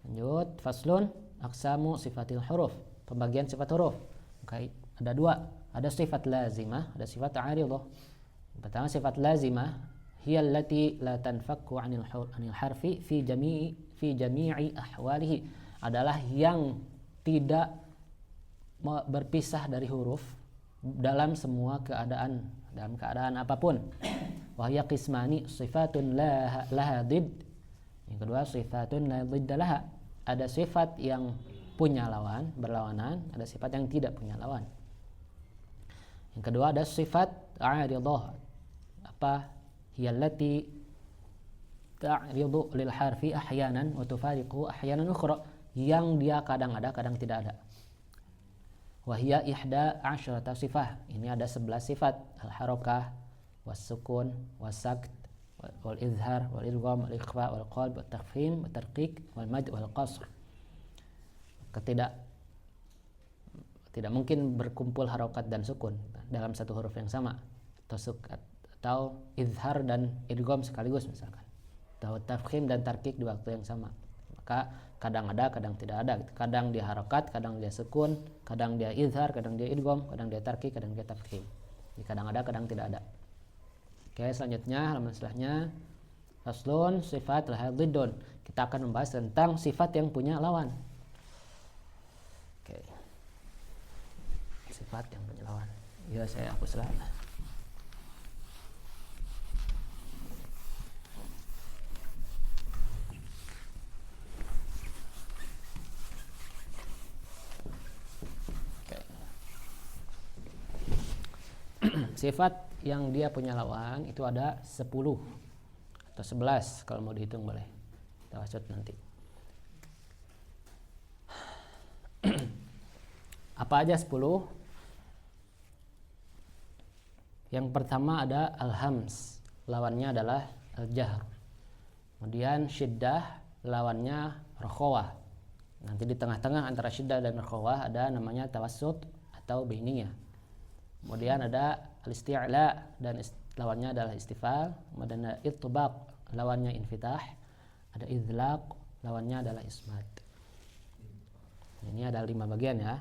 Lanjut, faslun aqsamu sifatil huruf. Pembagian sifat huruf. Okay. Ada dua, ada sifat lazimah, ada sifat 'aridah. Pertama, sifat lazimah hiya allati la tanfakku 'anil harfi fi jami'i ahwalihi, adalah yang tidak berpisah dari huruf dalam semua keadaan, dalam keadaan apapun. Wa hiya qismani, sifatun laha did. Yang kedua, sifatun la dhidda laha. Ada sifat yang punya lawan, berlawanan, ada sifat yang tidak punya lawan. Yang kedua, ada sifat 'aridah. Apa? Hiya allati ta'ridu lil harfi ahyanan wa tufariqu ahyanan ukhra, yang dia kadang ada, kadang tidak ada. Wa hiya ihda asyrata sifah. Ini ada 11 sifat: al-harakah, was-sukun, was-sakt, wal izhar, wal idgham, wal ikhfa, wal qalb, wat tafkhim, wat tarqiq, wal mad, wal qasr. Tidak mungkin berkumpul harokat dan sukun dalam satu huruf yang sama, atau izhar dan idgham sekaligus misalkan, atau tafkhim dan tarqiq di waktu yang sama. Maka kadang ada, kadang tidak ada. Kadang dia harokat, kadang dia sukun, kadang dia izhar, kadang dia idgham, kadang dia tarqiq, kadang dia tafkhim. Jadi kadang ada, kadang tidak ada. Oke, selanjutnya halaman setelahnya, faslun sifat laha dhiddun. Kita akan membahas tentang sifat yang punya lawan. Oke. Sifat yang punya lawan. Ya, saya hapuslah. Oke. Sifat yang dia punya lawan itu ada 10 atau 11 kalau mau dihitung, boleh tawasud nanti. Apa aja 10? Yang pertama ada al-hams, lawannya adalah al-jahr. Kemudian syiddah, lawannya rakhawah. Nanti di tengah-tengah antara syiddah dan rakhawah ada namanya tawassut atau bainiyah. Kemudian ada al-isti'la, dan lawannya adalah istifal. Kemudian ada itbaq, lawannya infitah. Ada idlaq, lawannya adalah ismat. Ini ada 5 bagian ya.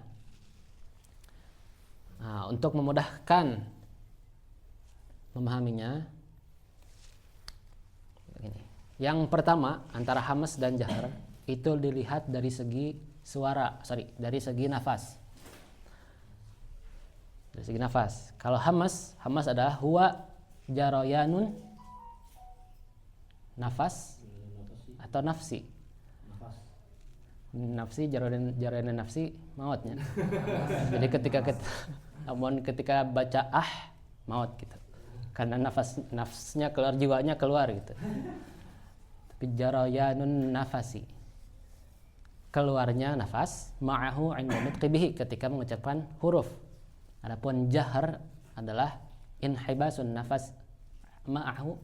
Nah, untuk memudahkan memahaminya, begini. Yang pertama, antara hamas dan jahar itu dilihat dari segi dari segi nafas. Dari segi nafas. Kalau hamas adalah huwa jarayanun nafas atau nafsi. Nafsi jarayanun nafsi mautnya. Jadi ketika baca maut gitu. Karena nafsnya keluar, jiwanya keluar gitu. Tapi jarayanun nafasi, keluarnya nafas, ma'ahu 'inda nutqi bihi, ketika mengucapkan huruf. Adapun jahar adalah inhibasun nafas ma'ahu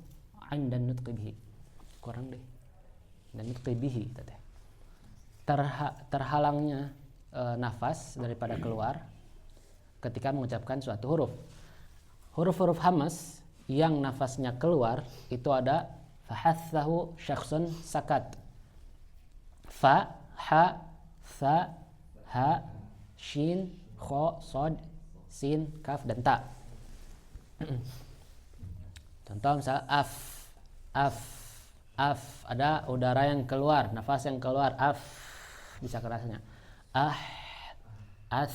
'inda nutqi bihi. Kurang deh. Dan nutqi bihi tadi. terhalangnya nafas daripada keluar ketika mengucapkan suatu huruf. Huruf-huruf hamas yang nafasnya keluar itu ada fahathahu syakhsun sakat, fa, ha, tha, ha, shin, kho, sod, sin, kaf dan ta. Contoh misalnya af, ada udara yang keluar, nafas yang keluar, af, bisa kerasnya. Ah, as,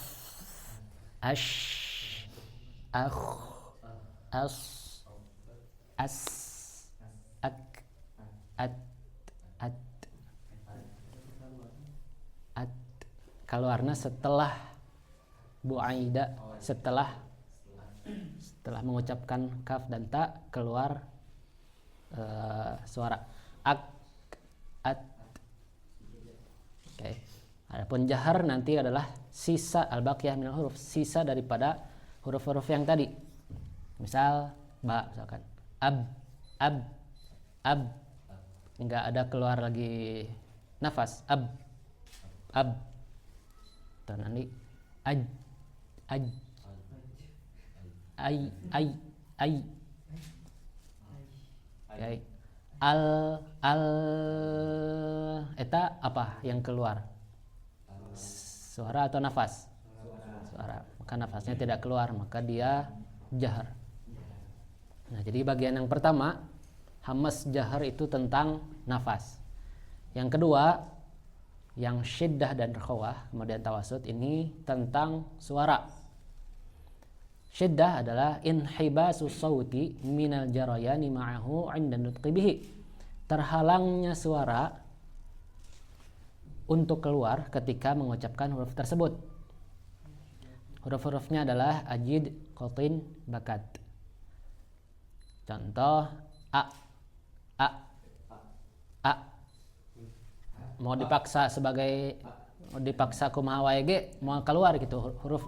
ash, akh, as, as, ak, at, at, keluarnya setelah Bu Aida, setelah mengucapkan kaf dan ta keluar suara ak, at. Oke. Adapun jahar nanti adalah sisa al-baqiyah minal huruf, sisa daripada huruf-huruf yang tadi. Misal ba, misalkan ab, enggak ada keluar lagi nafas, ab. Dan nanti aj, ai. Okay. Al eta apa yang keluar? Suara atau nafas? Suara. Maka nafasnya tidak keluar, maka dia jahar. Nah, jadi bagian yang pertama hamas jahar itu tentang nafas. Yang kedua, yang syiddah dan rakhawah, kemudian tawasud, ini tentang suara. Syiddah adalah inhibasu sauti minal jarayani ma'ahu 'inda nutqi bihi. Terhalangnya suara untuk keluar ketika mengucapkan huruf tersebut. Huruf-hurufnya adalah ajid, qatin, bakat. Contoh a. Mau dipaksa kumaha wae ge mau keluar gitu huruf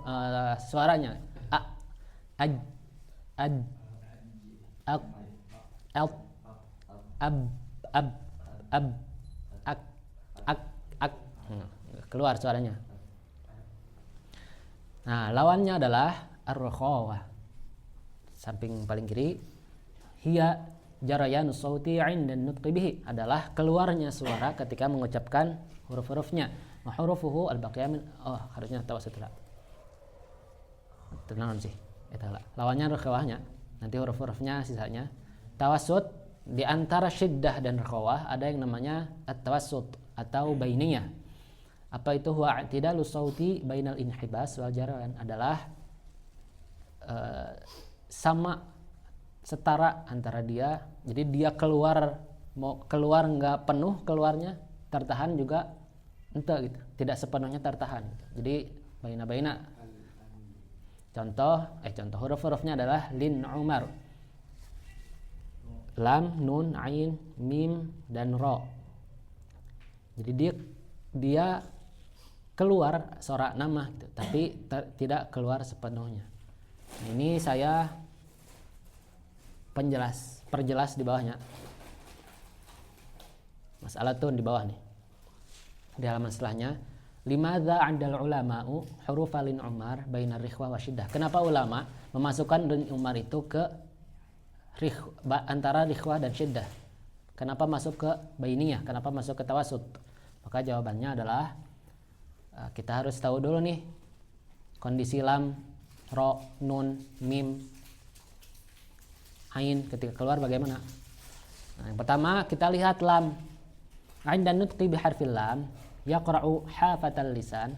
suaranya. A, aj, ad, ak, al, ab, ak. Keluar suaranya. Nah, lawannya adalah ar-rakhawah. Samping paling kiri, hiya jarayanu sauti 'inda nutqi bihi, adalah keluarnya suara ketika mengucapkan huruf-hurufnya. Wa hurufuhu al-baqiyah min, harusnya tawasud lah. Tenang sih. Eta lah. Lawannya rakhawahnya. Nanti huruf-hurufnya sisanya. Tawasud di antara syiddah dan rakhawah ada yang namanya at-tawassut atau bainiyah. Apa itu? Huwa i'tidalu sauti bainal inhibas wal jarayan, adalah sama setara antara dia, jadi dia keluar, mau keluar nggak penuh keluarnya, tertahan juga ente gitu, tidak sepenuhnya tertahan gitu. Jadi baina. Contoh huruf-hurufnya adalah lin umar, lam, nun, ain, mim dan ro. Jadi dia keluar suara nama gitu, tapi tidak keluar sepenuhnya. Ini saya perjelas di bawahnya. Masalah tuh di bawah nih. Di halaman setelahnya, limadza 'andal ulama'u huruf lin umar bainar rikhwah wa syiddah. Kenapa ulama memasukkan lin umar itu ke antara rikhwah dan syiddah? Kenapa masuk ke bainiyah? Kenapa masuk ke tawasud? Maka jawabannya adalah kita harus tahu dulu nih kondisi lam, ro, nun, mim, ain ketika keluar bagaimana. Nah, yang pertama kita lihat lam. Ain dan nutqi biharfil lam yaqra'u hafatal lisan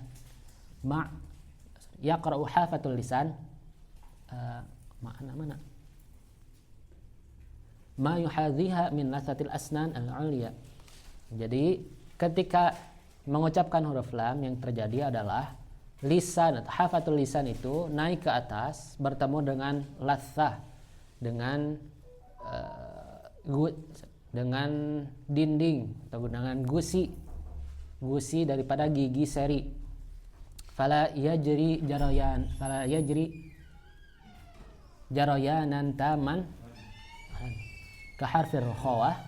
yaqra'u hafatul lisan mana ma yuhadhiha min lasatil asnan al-'ulya. Jadi ketika mengucapkan huruf lam, yang terjadi adalah lisan atau hafatul lisan itu naik ke atas bertemu dengan lathah, dengan dinding atau dengan gusi daripada gigi seri. Fala yajri jarayanan taman ka harfir rakhawah,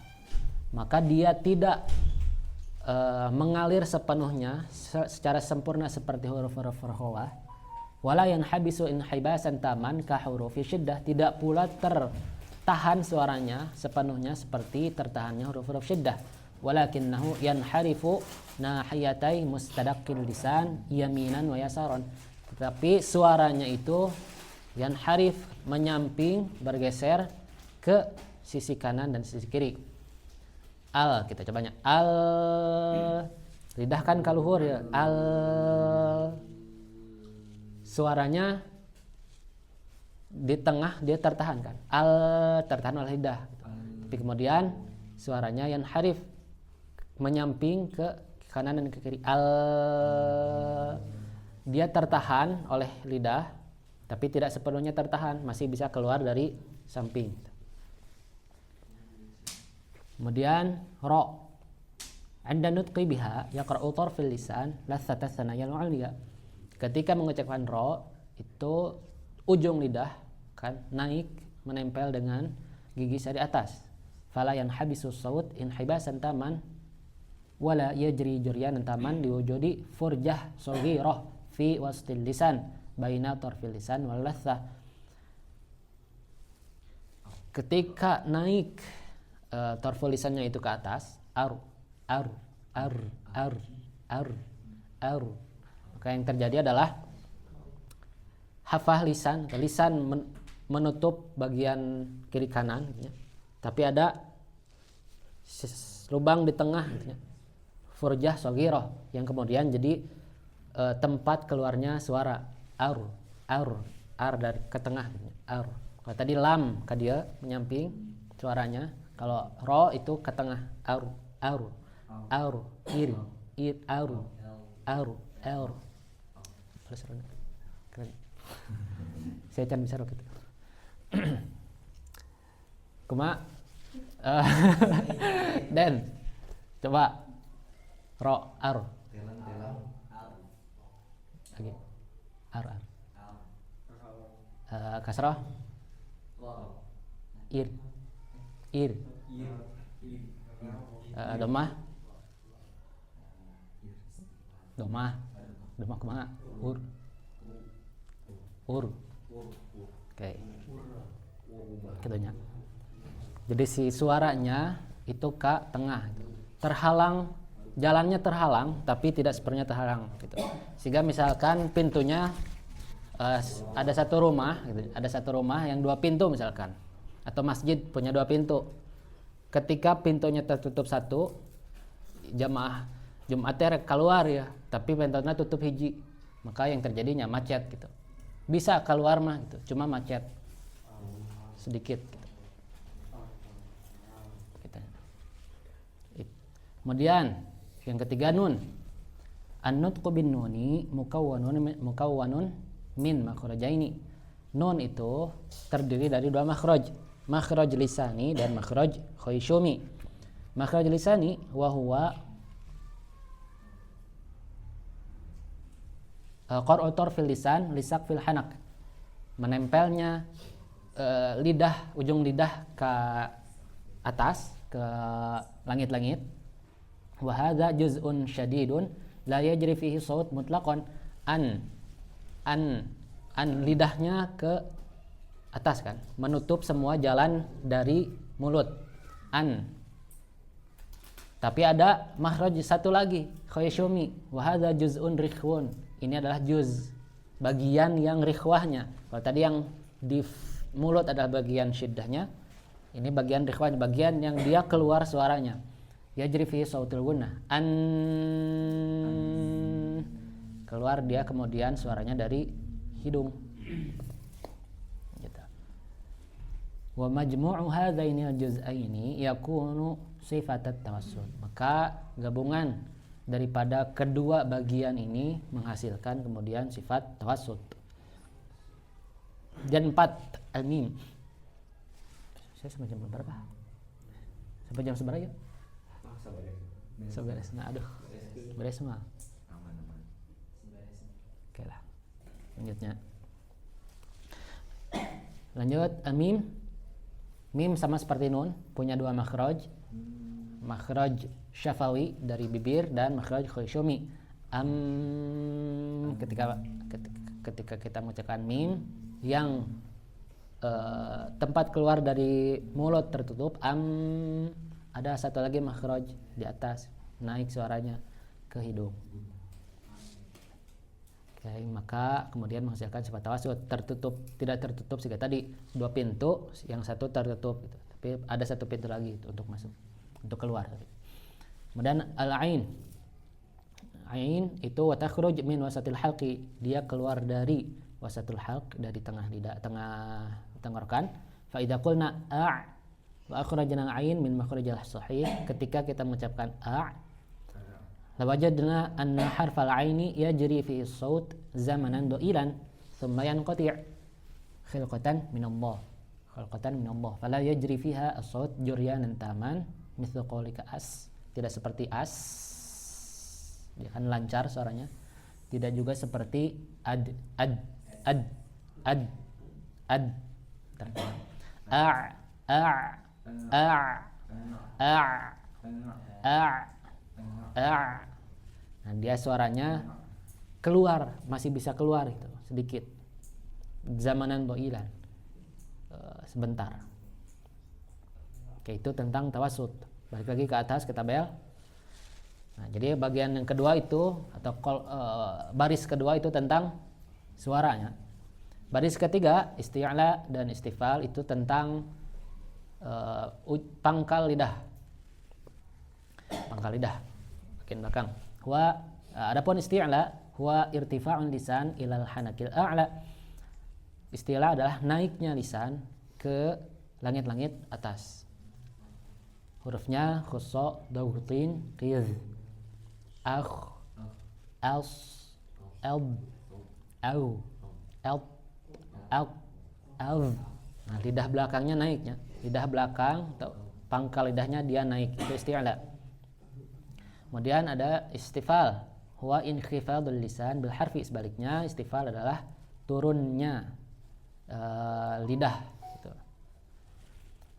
maka dia tidak mengalir sepenuhnya secara sempurna seperti huruf-huruf rokhawah. Wala yanhabisu inhibasan taman ka hurufi syiddah, tidak pula tertahan suaranya sepenuhnya seperti tertahannya huruf-huruf syiddah. Walakinnahu yanharifu nahiyatai mustadaqqil lisan yaminan wa yasaran, tetapi suaranya itu yanharif, menyamping, bergeser ke sisi kanan dan sisi kiri. Al, kita cobanya. Al, lidah kan kaluhur ya. Al, suaranya di tengah dia tertahan kan. Al, tertahan oleh lidah. Tapi kemudian suaranya yang harif, menyamping ke kanan dan ke kiri. Al, dia tertahan oleh lidah, tapi tidak sepenuhnya tertahan, masih bisa keluar dari samping. Kemudian ro, anda nutqi biha yaqra'u tarfil lisan lathata thanayal uliya. Ketika mengucapkan ro, itu ujung lidah kan naik menempel dengan gigi dari atas. Fala yanhabisu saut inhibasan taman wala yajri juryanan taman diwujudi furjah saghirah fi wastil lisan baina tarfil lisan wal lathah. Ketika naik tarful lisannya itu ke atas, ar, maka yang terjadi adalah hafah lisan, menutup bagian kiri kanan, gitu ya. Tapi ada lubang di tengah, gitu ya. Furjah shaghirah yang kemudian jadi tempat keluarnya suara ar dari ke tengah, gitu ya. Ar. Kalau tadi lam ke dia menyamping suaranya. Kalau ro itu ke tengah, aru, ir, aru. Keren. Saya can bisa gitu. Kuma, Dan, coba ro, aru. Lagi, aru. Kasrah, ir. Domah kumaha? Ur. Oke. Kitunya. Jadi si suaranya itu ke tengah. Terhalang, jalannya terhalang tapi tidak sepenuhnya terhalang gitu. Sehingga misalkan pintunya ada satu rumah gitu. Ada satu rumah yang 2 pintu misalkan. Atau masjid punya 2 pintu. Ketika pintunya tertutup satu, jamaah Jumatnya keluar ya, tapi pintunya tutup hiji, maka yang terjadinya macet gitu. Bisa keluar mah gitu, cuma macet sedikit gitu. Kemudian yang ketiga nun. An-nutqu bin nuni mukawwanun min makhrajaini. Nun itu terdiri dari 2 makhraj. Makhraj lisani dan makhraj khayshumi. Makhraj lisani wa huwa qar'u tarfil lisan lisak fil hanak. Menempelnya lidah, ujung lidah ke atas, ke langit-langit. Wa hadza juz'un syadidun la yajri fihi shaut mutlaqan. An lidahnya ke atas kan, menutup semua jalan dari mulut. Tapi ada makhraj satu lagi, khayshumi, wa hadza juz'un rikhwun. Ini adalah juz, bagian yang rikhwahnya. Kalau tadi yang di mulut adalah bagian syiddahnya, ini bagian rikhwahnya, bagian yang dia keluar suaranya. Yajri fi sautil gunnah. Keluar dia kemudian suaranya dari hidung. Wa majmu'u hadzaini al-juz'aini yakunu sifatat tawassul. Maka gabungan daripada kedua bagian ini menghasilkan kemudian sifat tawassul. Dan 4 al-mim. Saya sampai jam berapa? Sampai jam seberapa ya? Seberes. Nah, aduh. Beres semua. Aman. Oke lah. Lanjut al-mim. Mim sama seperti nun, punya 2 makhraj. Makhraj syafawi dari bibir dan makhraj khayshumi. Ketika kita mengucapkan mim yang tempat keluar dari mulut tertutup, ada satu lagi makhraj di atas, naik suaranya ke hidung. Oke, maka kemudian menghasilkan sifat tawasud. Tertutup, tidak tertutup sehingga tadi dua pintu, yang satu tertutup gitu. Tapi ada satu pintu lagi itu untuk masuk, untuk keluar. Kemudian al-ain. Ain itu wa takhruj min wasatil halqi, dia keluar dari wasatul halq, dari tengah lidah, tengah tenggorokan. Fa idza qulna wa akhrajna ain min makhrajil sahih, ketika kita mengucapkan lawajadna anna harfal aini yajri fi as-saut zamanan da'ilan thumma yanqati' khilqatan min Allah fala yajri fiha as-saut juryanan taman mithlu qawlika as, tidak seperti as, dia kan lancar suaranya, tidak juga seperti ad nah, dia suaranya keluar, masih bisa keluar itu sedikit, zamanan doilan, sebentar. Oke, itu tentang tawasud. Balik lagi ke atas ke tabel. Nah, jadi bagian yang kedua itu atau baris kedua itu tentang suaranya. Baris ketiga isti'la dan istifal itu tentang pangkal lidah. Bagian belakang. Adapun isti'la huwa irtifa'un lisan ilal hanakil a'la. Isti'la adalah naiknya lisan ke langit-langit atas. Hurufnya khussa, dawtin, qiz, akh, als, alb, au, alb, alb, alb. Nah, lidah belakangnya naiknya. Lidah belakang atau pangkal lidahnya dia naik, itu isti'la. Kemudian ada istifal, huwa inkhifadul lisan bil harfi, sebaliknya istifal adalah turunnya lidah gitu.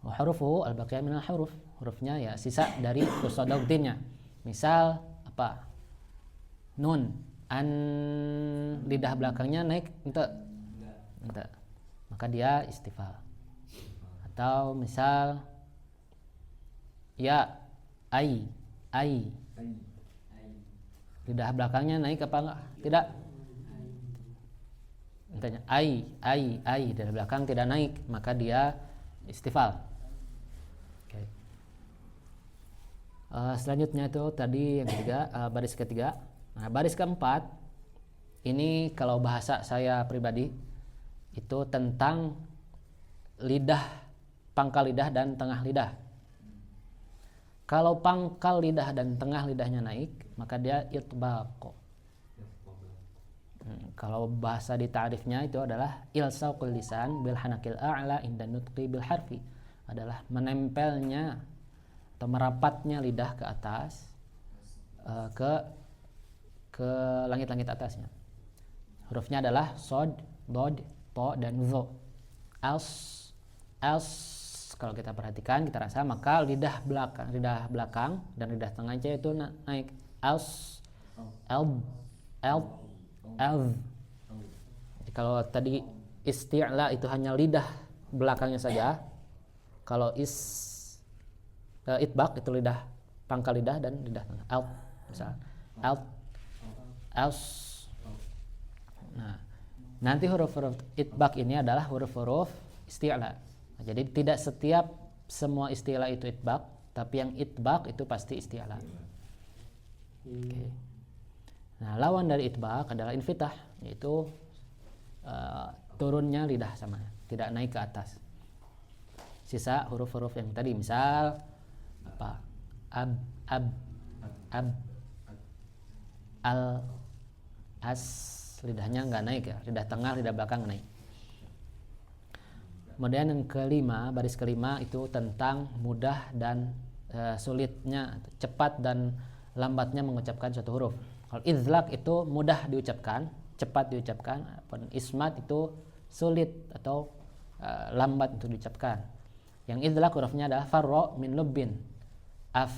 Wa hurufu al-baqiyah minal huruf, hurufnya ya sisa dari usadautinnya. Misal apa? Nun, an, lidah belakangnya naik enggak. Maka dia istifal. Atau misal ya, ai, lidah belakangnya naik apa enggak? Tidak. Misalnya ai, dari belakang tidak naik, maka dia istifal. Okay. Selanjutnya itu tadi yang ketiga, baris ketiga. Nah, baris keempat ini kalau bahasa saya pribadi itu tentang lidah, pangkal lidah dan tengah lidah. Kalau pangkal lidah dan tengah lidahnya naik, maka dia itbaq. Kalau bahasa di ta'rifnya itu adalah ilsaqul lisan bil hanakil a'la inda nutqi bil harfi, adalah menempelnya atau merapatnya lidah ke atas, ke langit-langit atasnya. Hurufnya adalah sod, dod, to dan zo. Als kalau kita perhatikan, kita rasa, maka lidah belakang dan lidah tengahnya itu naik. Als, elb. Jadi kalau tadi isti'la itu hanya lidah belakangnya saja. Kalau itbaq itu lidah, pangkal lidah dan lidah tengah. Elb, misal. Elb, els. Nah, nanti huruf-huruf itbaq ini adalah huruf-huruf isti'la. Nah, jadi tidak setiap semua istilah itu itbaq, tapi yang itbaq itu pasti isti'la. Okay. Nah, lawan dari itbaq adalah infitah, yaitu turunnya lidah sama, tidak naik ke atas. Sisa huruf-huruf yang tadi, misal apa? Ab, al, as, lidahnya nggak naik ya, lidah tengah, lidah belakang naik. Kemudian yang kelima, baris kelima itu tentang mudah dan sulitnya, cepat dan lambatnya mengucapkan suatu huruf. Kalau izlaq itu mudah diucapkan, cepat diucapkan, ismat itu sulit atau lambat untuk diucapkan. Yang izlaq hurufnya adalah farro min lubbin, af,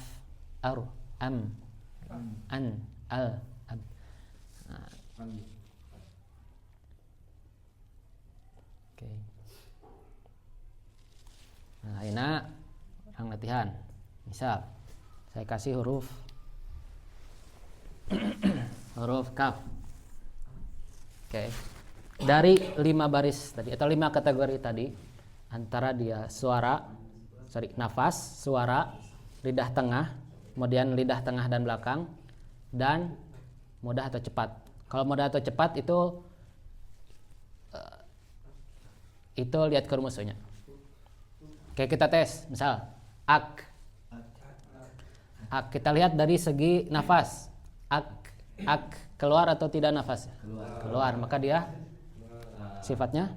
aru, am, an, al, ab. Nah, oke. Nah, ini orang latihan. Misal, saya kasih huruf kaf. Oke. Dari 5 baris tadi atau 5 kategori tadi, antara dia nafas, suara, lidah tengah, kemudian lidah tengah dan belakang, dan mudah atau cepat. Kalau mudah atau cepat itu lihat ke rumusnya. Oke, kita tes. Misal, ak. Kita lihat dari segi nafas. Ak keluar atau tidak nafas? Keluar. Maka dia sifatnya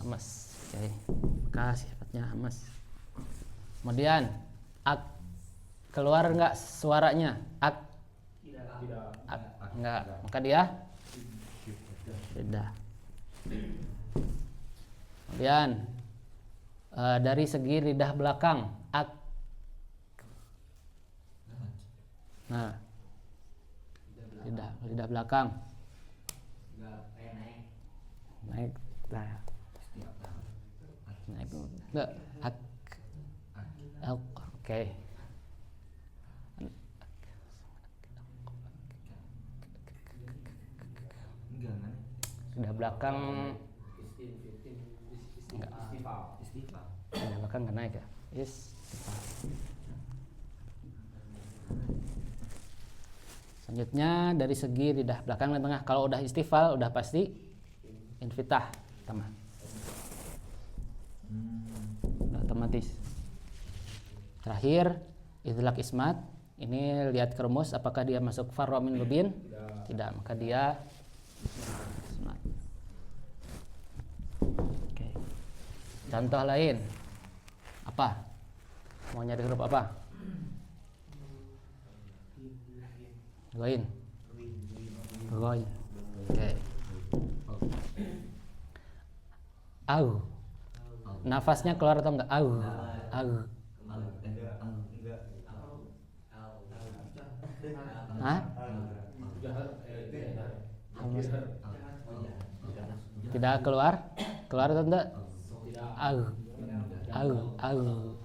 hamas. Oke. Maka sifatnya hamas. Kemudian ak keluar enggak suaranya? Ak. Enggak. Maka dia tidak. Kemudian dari segi lidah belakang, ak. Nah, lidah belakang naik lah, naik enggak, ak. Oke. Lidah belakang enggak, lidah belakang enggak naik ya. Selanjutnya dari segi lidah belakang dan tengah. Kalau udah istifal udah pasti infitah, sama. Udah otomatis. Terakhir idlaq ismat. Ini lihat ke rumus apakah dia masuk farwa min lubin? Tidak, maka dia ismat. Oke. Contoh lain. Apa? Mau nyari huruf apa? Goin. Oke. Au. Nafasnya keluar atau enggak? Au. Hah? Tidak keluar? Keluar atau enggak? Au.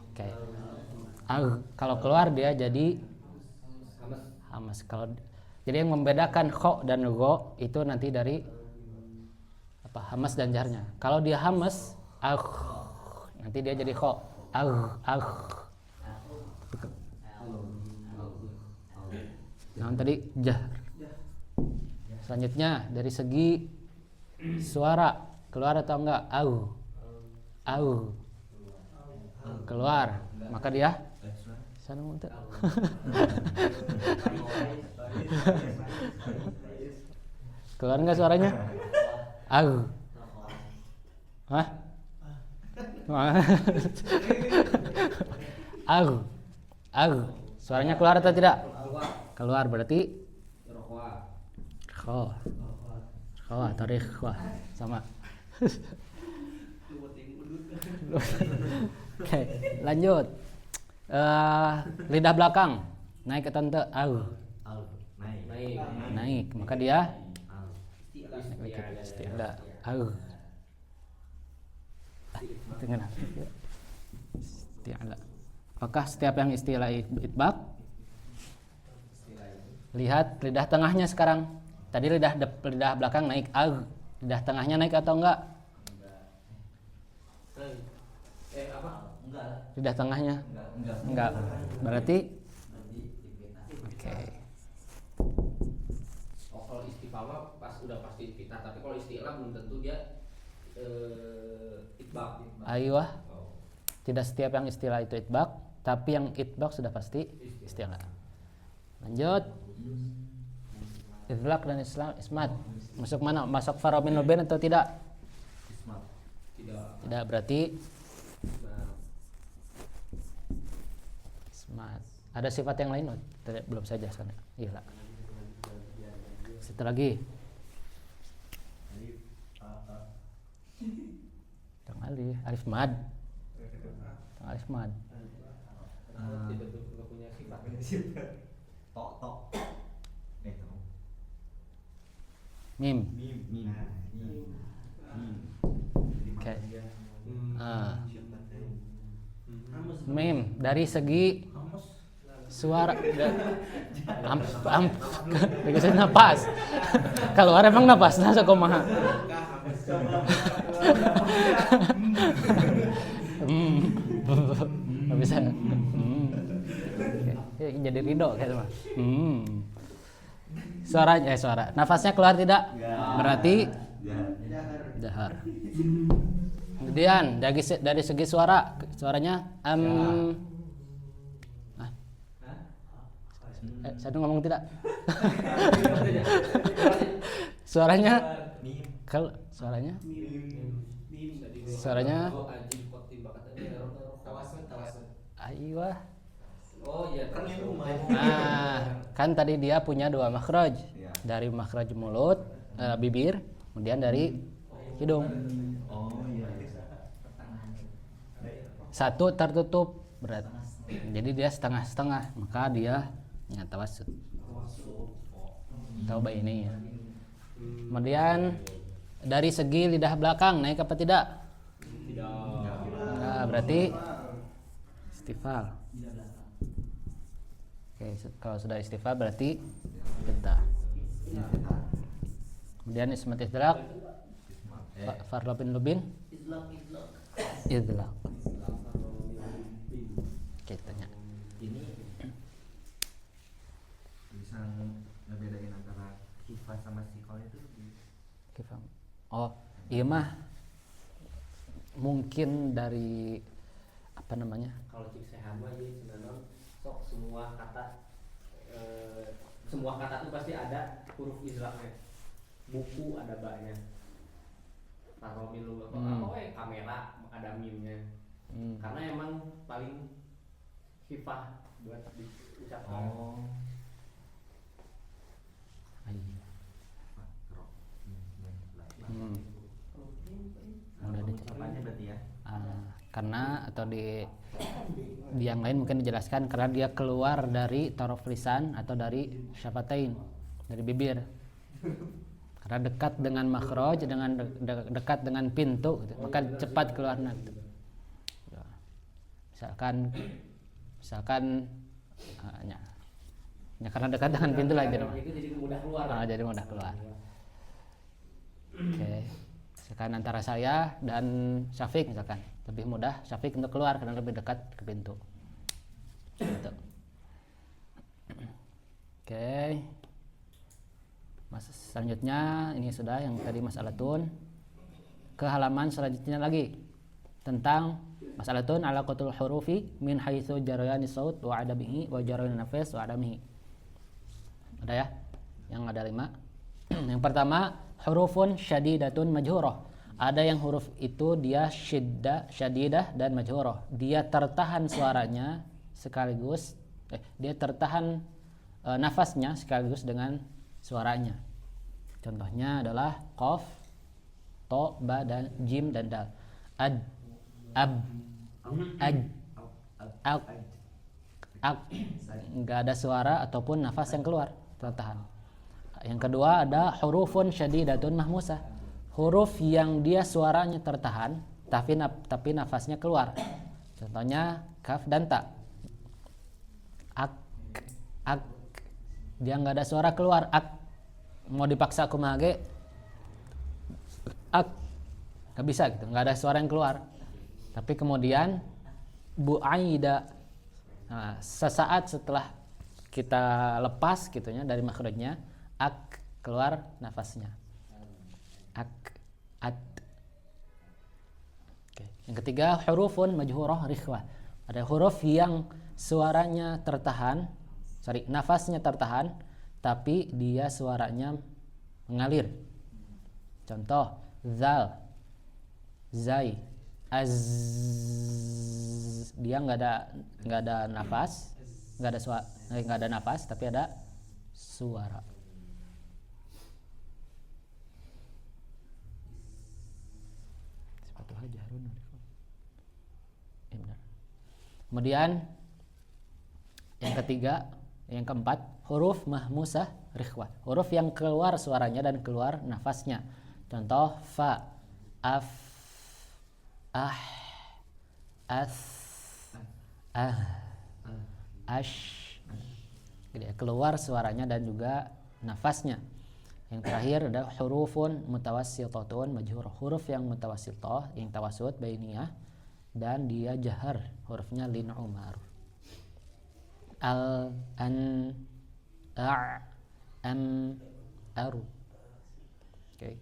Oke. Au. Kalau keluar dia jadi hamas. Kalau jadi yang membedakan kho dan go itu nanti dari apa? Hamas dan jarnya. Kalau dia hamas, nanti dia jadi kho. Nah, tadi jah. Selanjutnya dari segi suara keluar atau enggak? Keluar. Maka dia sana muntah. Keluar enggak suaranya? Hah? Suaranya keluar atau tidak? Keluar berarti kho atau rikhwa sama. Oke, lanjut. Lidah belakang naik atau enggak? Naik. Maka dia isti'la. Isti'la. Apakah setiap yang istilah itbaq? Lihat lidah tengahnya sekarang. Tadi lidah belakang naik lidah tengahnya naik atau enggak? Lidah tengahnya? Enggak. Berarti oke. Kalau istifal pas udah pasti infitah, tapi kalau istilah belum tentu dia itbaq. Aywa. Tidak setiap yang istilah itu itbaq, tapi yang itbaq sudah pasti istilah. Lanjut. Idlaq dan ismat. Masuk mana? Masuk farwa min lubin atau tidak? Tidak, berarti ismat. Ada sifat yang lain? Belum saya jelaskan. Iya. Satu lagi. Alif mad. Alif mad. Tidak punya sifat. Tok tok. Tok. Mim. Mim. Oke. Mim dari segi suara dikasih napas. Keluar emang napasnya sakumaha. Nggak bisa. Jadi ridho kayak mah. Suara. Nafasnya keluar tidak? Berarti jahar. Kemudian dari segi suaranya saya ngomong tidak? Suaranya kalau suaranya Aiwah. Oh iya. Nah, kan tadi dia punya 2 makhraj. Dari makhraj mulut, bibir, kemudian dari hidung. Oh iya. Satu tertutup berat. Jadi dia setengah-setengah, maka dia tawassut. Tahu ini ya. Kemudian dari segi lidah belakang naik apa tidak? Nah, berarti istifal. Oke, kalau sudah istifal berarti kita. Kemudian ismat idlaq, farlobin lubin, idlaq. Kita tanya. Ini bisa ngebedain antara kifah sama sikol itu. Kifah. Oh, iya mah mungkin dari apa namanya? Kalau cik sehat mah jadi sebenarnya sok semua kata itu pasti ada huruf izlaqnya. Buku ada ba-nya. Taromilu kamera ada mimnya. Karena emang paling hifah buat diucapkan. Udah Ucapannya berarti ya. Karena atau di yang lain mungkin dijelaskan karena dia keluar dari taraf lisan atau dari syafatain, dari bibir. Karena dekat dengan makhraj, dengan dekat dengan pintu gitu. Maka cepat keluarnya gitu. Misalkan karena dekat dengan pintu lah jadi mudah keluar. Jadi mudah keluar. Oke. Misalkan antara saya dan Syafiq misalkan lebih mudah Syafiq untuk keluar karena lebih dekat ke pintu. Gitu. Oke. Selanjutnya ini sudah yang tadi mas'alatun. Ke halaman selanjutnya lagi tentang mas'alatun alaqatul hurufi min haitsu jarayani saut wa adabihi wa jarayani nafas wa adamihi. Ada ya? Yang ada 5. Yang pertama, hurufun syadidatun majhurah. Ada yang huruf itu dia syadidah dan majhurah. Dia tertahan suaranya sekaligus dia tertahan nafasnya sekaligus dengan suaranya. Contohnya adalah qaf, to, ba dan jim dan dal. Ad, ab, aj, ak. Enggak ada suara ataupun nafas yang keluar, tertahan. Yang kedua ada hurufun syadidatun mahmusah. Huruf yang dia suaranya tertahan tapi nafasnya keluar. Contohnya kaf dan ta. Ak. Dia nggak ada suara keluar. Ak. Mau dipaksa kumaha ge ak. Nggak bisa gitu. Nggak ada suara yang keluar. Tapi kemudian bu'aida. Nah, sesaat setelah kita lepas gitunya dari makhrajnya, ak keluar nafasnya. Ak, at. Oke. Yang ketiga hurufun majhurah rikhwah. Ada huruf yang suaranya tertahan, nafasnya tertahan, tapi dia suaranya mengalir. Contoh zal, zai, az. Dia nggak ada nafas, nggak ada nafas, tapi ada suara. Kemudian Yang ketiga, yang keempat, huruf mahmusah rikhwah. Huruf yang keluar suaranya dan keluar nafasnya. Contoh fa, af, ah, as, ah, ash. Keluar suaranya dan juga nafasnya. Yang terakhir ada hurufun mutawassitatun majhurah. Huruf yang mutawassithah, yang tawasud bainiyah dan dia jahar, hurufnya lin umar. Al, an, a', am, aru. Oke.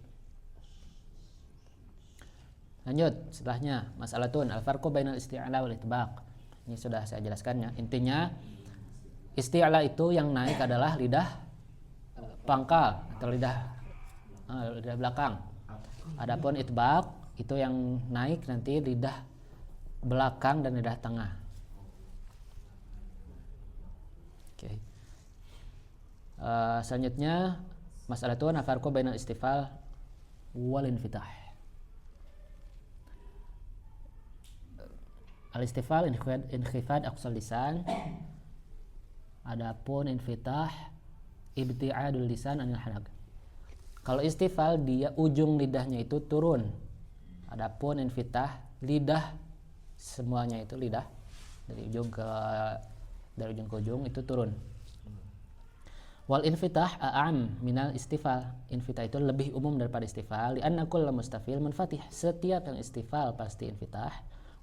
Lanjut, setelahnya mas'alatun al-farqu bainal isti'la wal itbaq. Ini sudah saya jelaskannya. Intinya isti'la itu yang naik adalah lidah pangkal atau lidah belakang. Adapun itbaq itu yang naik nanti lidah belakang dan lidah tengah. Oke. Selanjutnya mas'alatun al-farqu bainal istifal wal infitah. Al-istifal inkhifad aqsal lisan. Adapun infitah ibti'adul lisan anil halaq. Kalau istifal dia ujung lidahnya itu turun. Adapun infitah lidah semuanya itu lidah dari ujung ke ujung itu turun. Wal infitah a'am minal istifal. Infitah itu lebih umum daripada istifal. Li'anna kullu mustafil munfatih. Setiap yang istifal pasti infitah.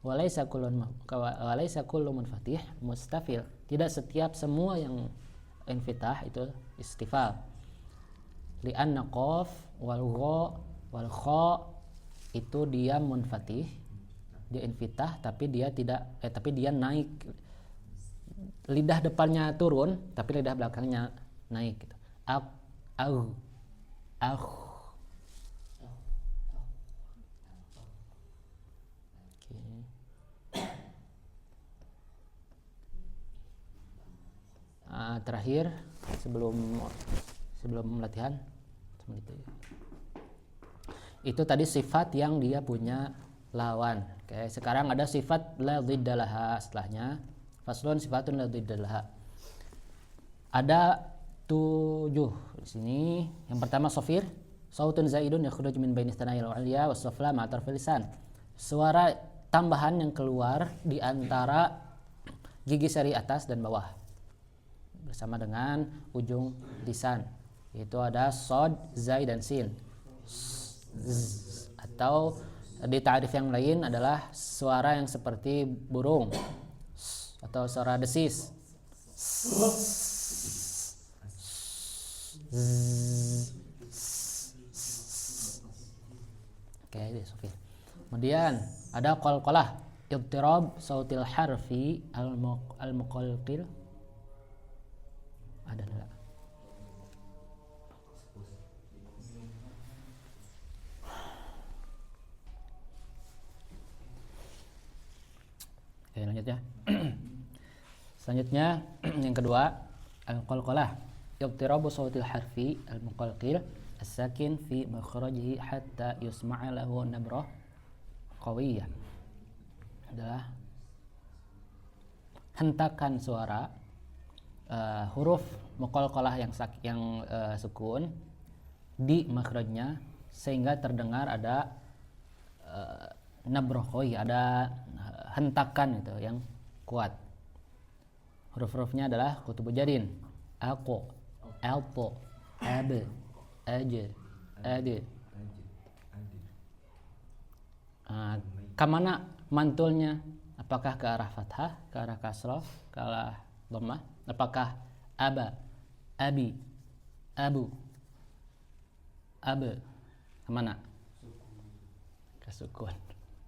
Walaysa kullu munfatih mustafil. Tidak setiap semua yang infitah itu istifal. Li'anna qaf wal gha wal kha itu dia munfatih, dia infitah tapi dia naik. Lidah depannya turun tapi lidah belakangnya naik gitu. Au. Terakhir sebelum latihan itu tadi sifat yang dia punya lawan. Oke, sekarang ada sifat la dhiddalaha setelahnya. Faslun sifatun la dhiddalaha. Ada 7 di sini. Yang pertama sofir, sautun zaidun yakhruju min bainis tanayil ulya was sufla ma'a tarfil lisan. Suara tambahan yang keluar di antara gigi seri atas dan bawah bersama dengan ujung lisan. Itu ada sod, zai dan sin. Atau di ta'rif yang lain adalah suara yang seperti burung atau suara desis. Oke, Sofi. Kemudian ada qalqalah, idtirab sautil harfi al-muqalqil. Ada enggak? Oke, lanjut ya. Selanjutnya yang kedua al-qalqalah, idtirabu sautil harfi al-muqalqil as-sakin fi makhrajihi hatta yusma'a lahu nabrah qawiyah. Adalah hentakan suara huruf muqalqalah yang sukun di makhrajnya sehingga terdengar ada nabrah qawiyah, ada hentakan itu yang kuat. Huruf-hurufnya adalah kutubu jadin, aku, alpo, abe, aje, ade. Kemana mantulnya? Apakah ke arah fathah, ke arah kasrah, ke arah dhammah? Apakah aba, abi, abu, abe? Kemana? Ke sukun.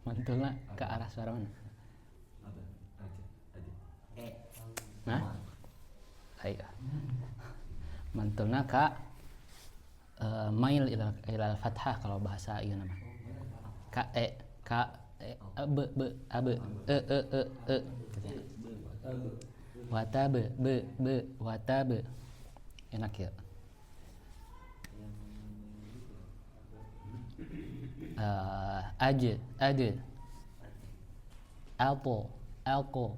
Mantulnya ke arah suara mana? Nah, ayo. Mantulna ka mail ila fathah kalau bahasa ieu nama. Ka be watabe watabe enak ya. Ade alpo alko.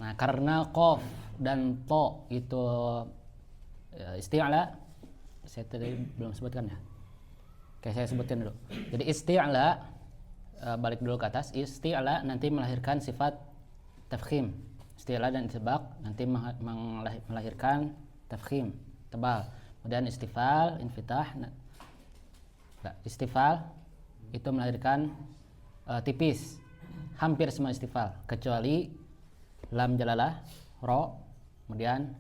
Nah, karena qaf dan to itu isti'la, saya tadi belum sebutkan ya. Oke, saya sebutkan dulu. Jadi isti'la, balik dulu ke atas, isti'la nanti melahirkan sifat tafkhim. Isti'la dan isbaq nanti melahirkan tafkhim, tebal. Kemudian istifal, infitah, istifal itu melahirkan tipis. Hampir semua istifal kecuali lam jalalah, ro, kemudian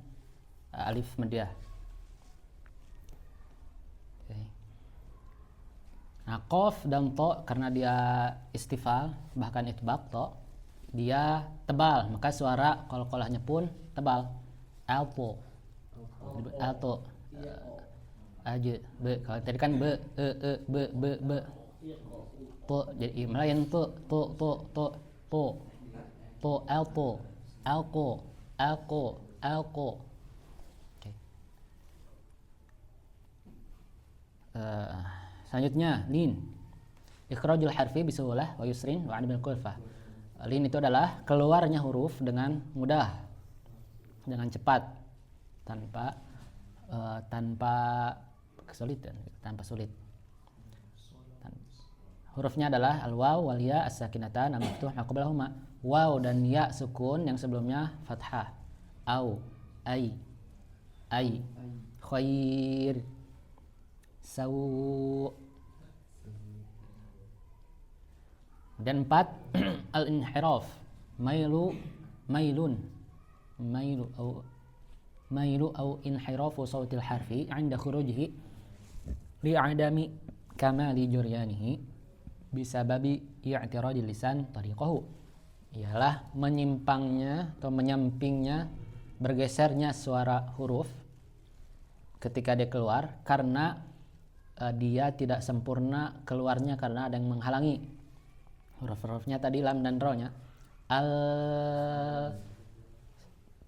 alif maddiyah. Okay. Nah, qaf dan to karena dia istifal bahkan itbaq to, dia tebal, maka suara qalqalahnya pun tebal. Alto. Alto. Aja be, kalau tadi kan be to, jadi melayan to alto alko. Okay. Selanjutnya lin, ikhrajul harfi bisulah wa yusrin wa adamil kulfah. Lin itu adalah keluarnya huruf dengan mudah, dengan cepat, tanpa kesulitan, tanpa sulit. Hurufnya adalah al-waw wal ya as-sakinatan al-maftuh maqablahuma. Waw dan ya sukun yang sebelumnya fathah. Au, ai, khair, sawu. Dan 4 al-inhiraf, mailun au inhirafu sautil harfi 'inda khurujihi li'adami kamali juryanihi bisababi i'tiradil lisan tariqahu, ialah menyimpangnya atau menyampingnya, bergesernya suara huruf ketika dia keluar karena dia tidak sempurna keluarnya karena ada yang menghalangi. Huruf-hurufnya tadi lam dan ro-nya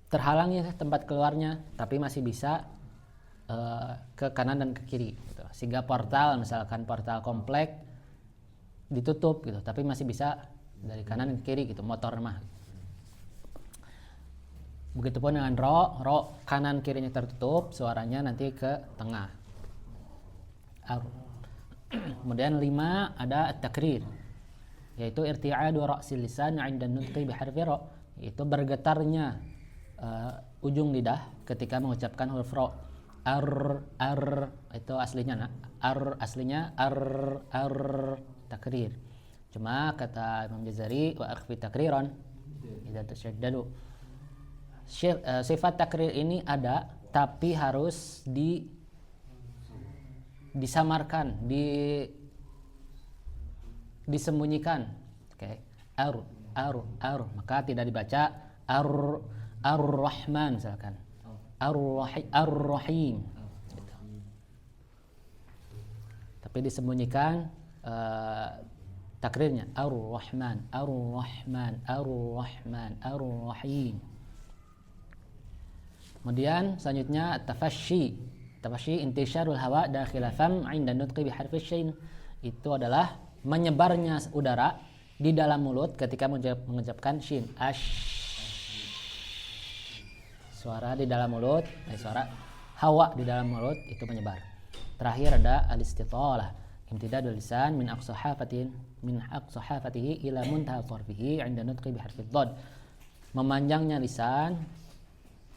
terhalangi tempat keluarnya, tapi masih bisa ke kanan dan ke kiri gitu. Sehingga portal, misalkan portal komplek ditutup gitu, tapi masih bisa dari kanan ke kiri gitu, motor mah. Begitupun dengan ro kanan kirinya tertutup, suaranya nanti ke tengah. Kemudian 5 ada at-takrir, yaitu irti'adu ra'sil lisan 'inda nutqi bi harfi ra, yaitu bergetarnya ujung lidah ketika mengucapkan huruf ro. Itu aslinya aslinya takrir. Cuma kata Imam Jazari wa akhfi takriran idza tasyaddadu. Sifat takrir ini ada tapi harus disamarkan, disembunyikan. Oke. Maka tidak dibaca ar-rahman misalkan. Ar-rahim gitu. Tapi disembunyikan takrirnya ar-rahman, ar-rahim. Kemudian selanjutnya tafashshi intisyarul hawa dakhil fam 'inda nutqi bi harfi shin. Itu adalah menyebarnya udara di dalam mulut ketika mengucapkan shin. Suara di dalam mulut, suara hawa di dalam mulut itu menyebar. Terakhir ada al-istitalah, imtidadul lisan min aqsa hafatihi ila muntaha tarfihi 'inda nutqi bi harfi dhad. Memanjangnya lisan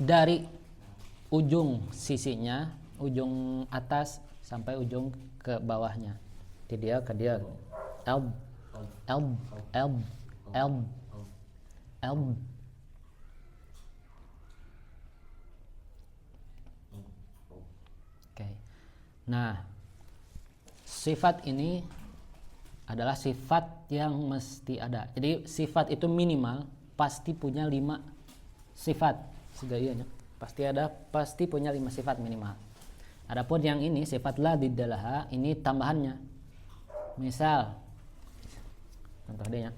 dari ujung sisinya, ujung atas sampai ujung ke bawahnya. Ke dia elb. Oke. Nah, sifat ini adalah sifat yang mesti ada. Jadi sifat itu minimal pasti punya 5 sifat. Segayanya pasti punya 5 sifat minimal. Adapun yang ini sifat la diddalaha, ini tambahannya. Misal contoh dia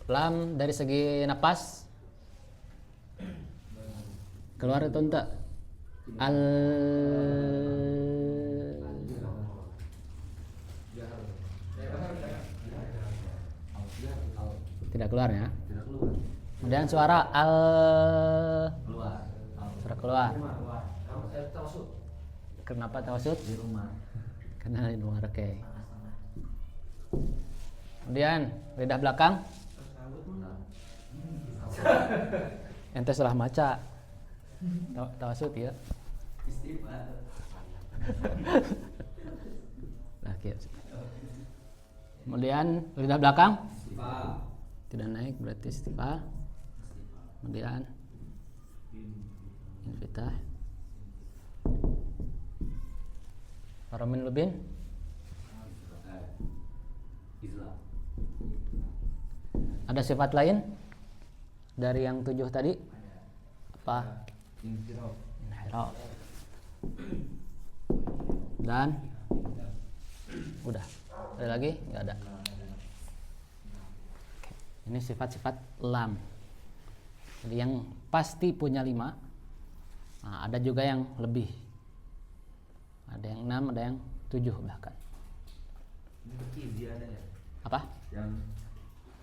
lam dari segi napas keluar itu enggak tidak keluar ya. Tidak keluar. Kemudian suara al Keluar. suara keluar. Saya tahu. Kenapa tawasud? Di rumah. Karena di luar, oke. Kemudian lidah belakang. Ente salah maca. Tawasud ya. Istighfar. Nah, kemudian lidah belakang Istighfar. tidak naik berarti istifal. Kemudian infitah. Paramin lubin. Islam. Ada sifat lain dari yang 7 tadi? Apa? Inhiraf. Dan udah. Ada lagi? Nggak ada. Oke. Ini sifat-sifat lam. Jadi yang pasti punya 5. Nah, ada juga yang lebih. Ada yang 6, ada yang 7 bahkan. Ini ada ya? Apa? Yang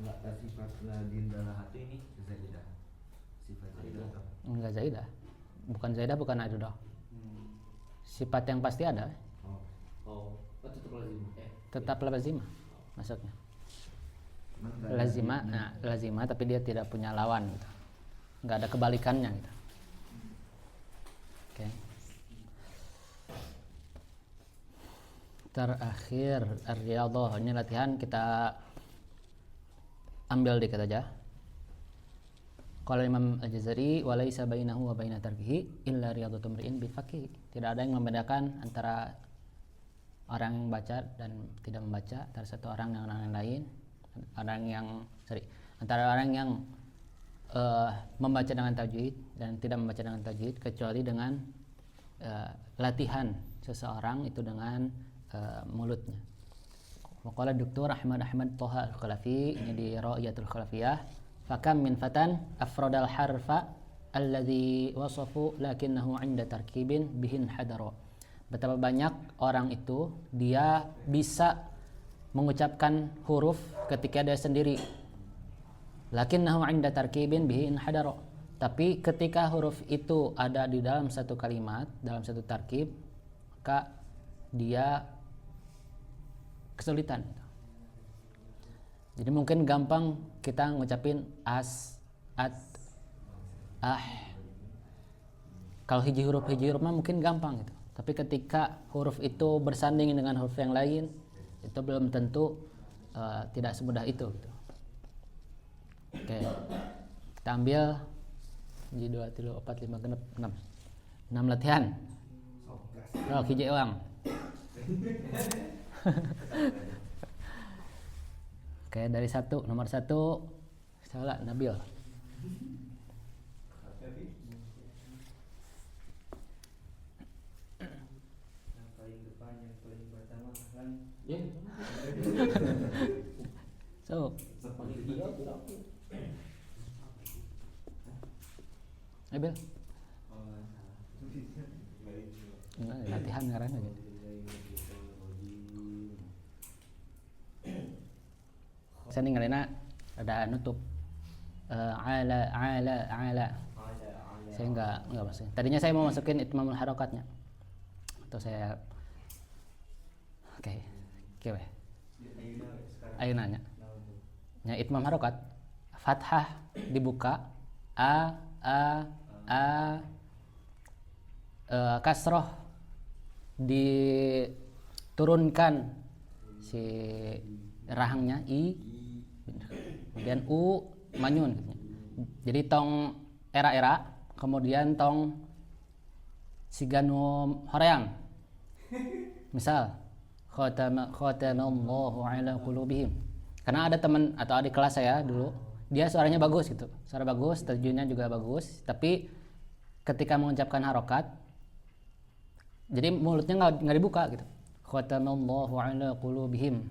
enggak sifat ladin dalam hati ini zaidah. Sifat zaidah. Enggak zaidah. Bukan zaidah, bukan aidah. Sifat yang pasti ada. Oh, tetap lazim. Tetap lazimah maksudnya. Lazimah tapi dia tidak punya lawan gitu. Enggak ada kebalikannya gitu. Oke. Terakhir ar-riyadhah, ini latihan kita ambil dikit aja. Qala Imam Al-Jazari wa laisa bainahu wa baina tarkihi illa riyadhatu mri'in bil faqih. Tidak ada yang membedakan antara orang yang baca dan tidak membaca, antara satu orang dengan orang yang lain, antara orang yang membaca dengan tajwid dan tidak membaca dengan tajwid, kecuali dengan latihan seseorang itu dengan mulutnya. Waqala Dr. Ahmad Thaha Al-Khalafi, ini di Ra'iyatul Khalafiyah, fakam min fatan afradal harfa alladhi wasafu lakinnahu 'inda tarkibin bihin hadara. Betapa banyak orang itu dia bisa mengucapkan huruf ketika dia sendiri, lakinnahu 'inda tarkibin bihin hadara, tapi ketika huruf itu ada di dalam satu kalimat, dalam satu tarkib, maka dia kesulitan. Jadi mungkin gampang kita ngucapin as, at, ah. Kalau hiji huruf mah mungkin gampang gitu. Tapi ketika huruf itu bersanding dengan huruf yang lain, itu belum tentu tidak semudah itu gitu. Oke. Kita ambil 1 2 3 4 5 genep 6. 6 latihan. Oh, hiji uang. Oke, dari nomor 1 salah Nabil. Yang paling depan, yang paling pertama kan. So, Nabil. Enggak, latihan ngaran aja. Saya ninggalin ada nutup ala. Saya enggak masukin. Tadinya saya mau masukin itmamul harokatnya. Atau saya oke. Ayo nanya. Ya, itmam harokat. Fathah dibuka, kasroh diturunkan si rahangnya i, kemudian u manyun. Jadi tong era kemudian tong siganu horeang. Misal khatamallahu ala qulubihim. Karena ada teman atau adik kelas saya dulu, dia suaranya bagus gitu. Suara bagus, tajwidnya juga bagus, tapi ketika mengucapkan harokat, jadi mulutnya nggak dibuka gitu. Khatamallahu ala qulubihim.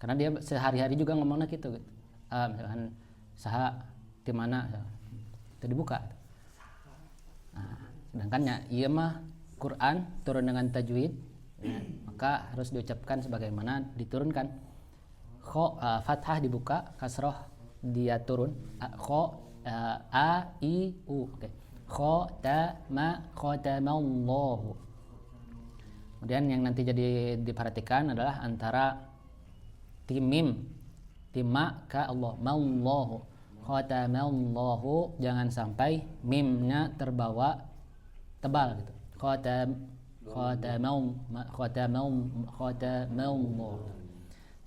Karena dia sehari-hari juga ngomongnya gitu. Misalkan saha di mana itu dibuka. Nah, sedangkan iya mah Quran turun dengan tajwid, ya, maka harus diucapkan sebagaimana diturunkan. Fathah dibuka, kasroh dia turun. A I U. Oke. Khatamallahu. Kemudian yang nanti jadi diperhatikan adalah antara timim, timma ka Allah, mallahu. Khatamallahu, jangan sampai mimnya terbawa tebal gitu. Khatamallahu.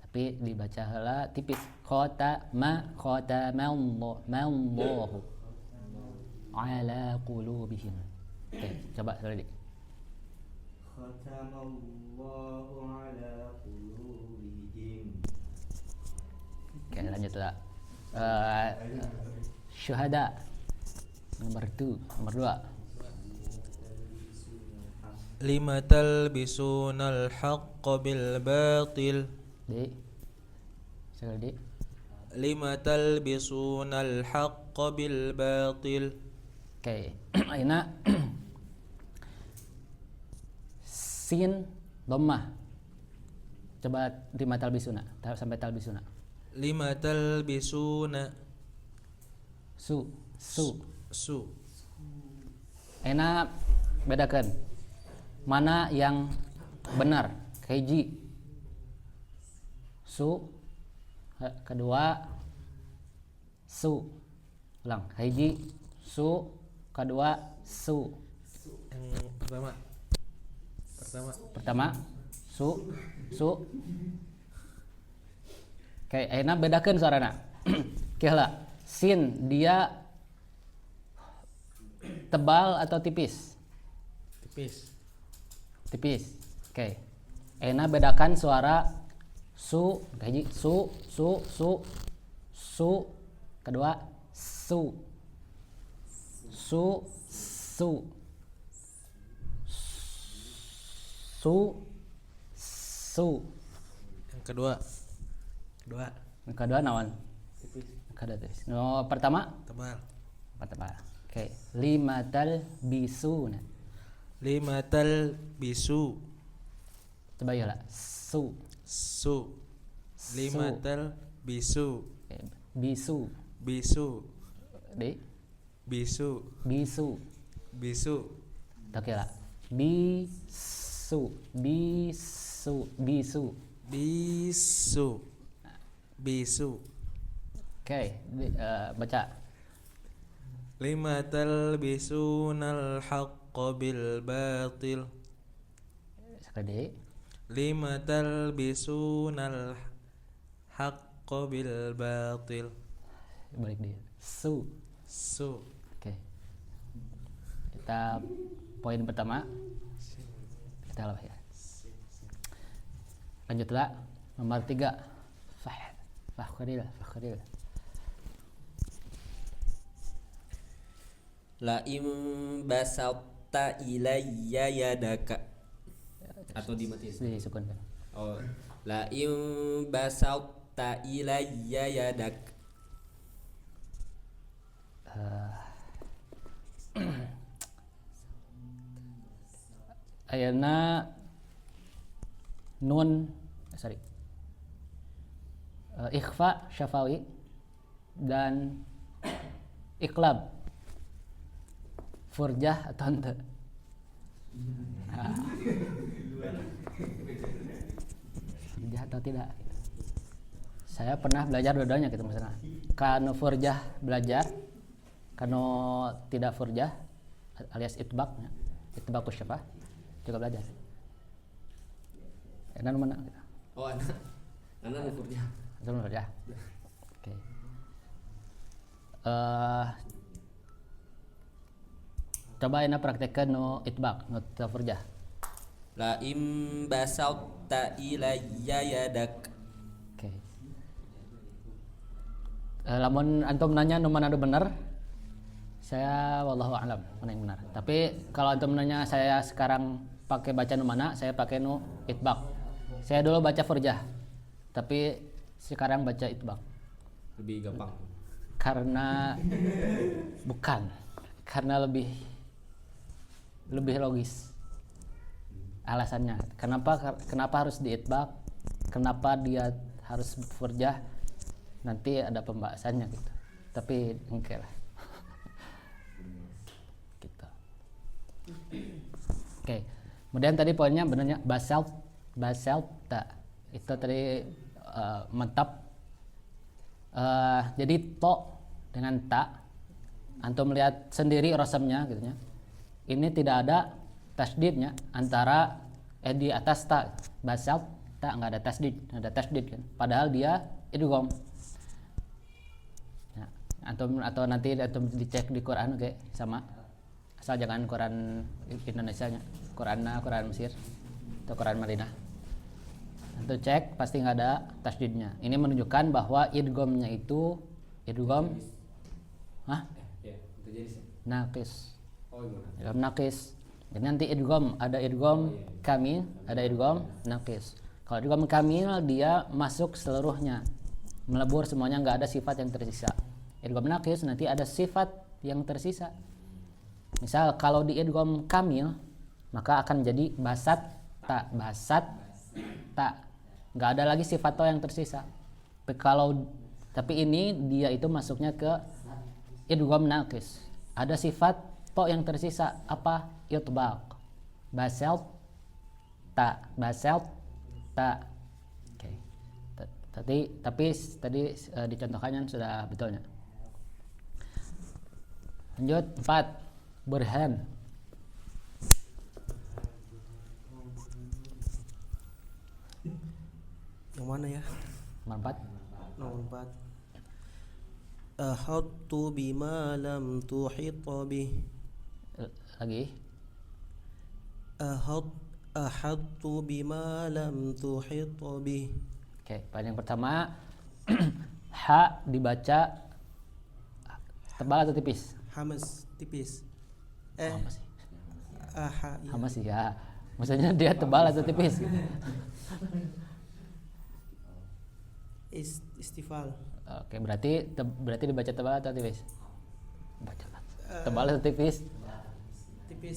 Tapi dibaca heula tipis. Khatamallahu ala qulubihim. Oke, coba sekali lagi. Khatamallahu ala qulubihim. Oke, lanjut lah. Syuhada nomor 2. Lima talbisunal haqqa bil batil. Sekali lagi. Lima talbisunal haqqa bil batil. Oke, ayeuna sin dhammah. Coba lima talbisuna sampai talbisuna. Lima talbisuna Su. Ayeuna bedakan mana yang benar. Hiji su, kedua su. Ulang. Hiji su, kedua su. Yang Pertama su. Oke, ayeuna bedakeun suarana. Kieu sin dia tebal atau tipis? Tipis. Oke. Ayeuna bedakan suara su, hiji su. Kedua su. Yang kedua naon? Kada tes. No, pertama. Oke. Limatal bisuna. Coba ya lah. Su. Limatal bisu. Okay. Bisu. De. Bisu. Oke lah. Bisu. Oke, baca. Lima talbisunal haqqa bil batil. Sekali. Lima talbisunal haqqa bil batil. Balik dia. Su. Oke. Kita poin pertama. Kita lah ya. Lanjutlah nomor 3. Fakhril. La im basatta ilayya yadaka. Atau dimatiin. Disukunkan. Oh, la im basatta ilayya yadak. Ayeuna nun ikhfa syafawi dan iklab furjah atau ente. Furjah atau tidak? Saya pernah belajar dua-duanya gitu misalnya. Kanu furjah belajar, kanu tidak furjah alias itbaqus syafah juga belajar. Enak mana? Oh, anak furjah. Itu furjah. Oke. Coba enak praktekkan no itbaq, no furjah. La im basatta ilayya yadak. Oke. Lamun antum nanya nu mana benar, saya wallahu a'lam mana yang benar. Tapi kalau antum nanya saya sekarang pakai baca nu mana, saya pakai nu itbaq. Saya dulu baca furjah, tapi sekarang baca itbaq. Lebih gampang. Karena lebih logis. Alasannya kenapa harus diitbaq, kenapa dia harus furjah, nanti ada pembahasannya gitu. Tapi oke lah. Gitu. Oke. Kemudian tadi poinnya benarnya basalta itu tadi mentap. Jadi to dengan ta, antum melihat sendiri rosamnya gitu ya. Ini tidak ada tasdidnya antara di atas ta, basal ta nggak ada tasdid, kan. Padahal dia idgham. Ya, atau nanti antum dicek di Quran oke, sama. Asal jangan Quran Indonesia nya, Quran Mesir atau Quran Madinah. Antum cek pasti nggak ada tasdidnya. Ini menunjukkan bahwa idghamnya itu idgham naqis. Idgham naqis. Jadi nanti idgham ada idgham kamil, ada idgham naqis. Kalau idgham kamil dia masuk seluruhnya, melebur semuanya, nggak ada sifat yang tersisa. Idgham naqis nanti ada sifat yang tersisa. Misal kalau di idgham kamil maka akan jadi basat ta, nggak ada lagi sifat to yang tersisa. Tapi ini dia itu masuknya ke idgham naqis. Ada sifat to yang tersisa, apa? Itbaq. Basal ta. Oke. Tapi tadi dicontohkannya sudah betulnya. Lanjut 4. Burhan. Yang mana ya? Nomor 4. Nomor 4. Ahattu bima lam tuhit bih. Lagi. Ahattu bima lam tuhit bih. Oke, pada yang pertama ha dibaca tebal atau tipis? Hamas tipis. Hamas. Aha. Iya. Hamas ya. Maksudnya dia tebal atau tipis gitu. Istifal. Oke, berarti dibaca tebal atau tipis? Tebal atau tipis? Tipis.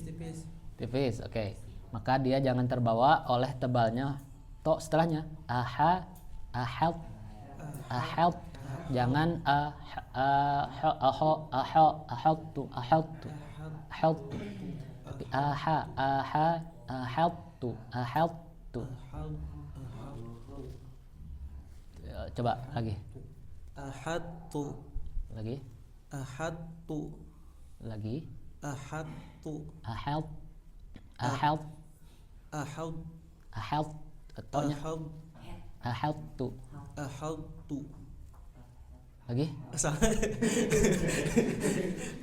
Tipis, oke. Maka dia jangan terbawa oleh tebalnya to setelahnya. Ahad. Jangan ahadtu. Tapi ahadtu. Coba lagi. Ahattu. Lagi. Ahattu. Lagi. Ahattu. Ahad. Tonya. Ahadtu. Lagi. Salah.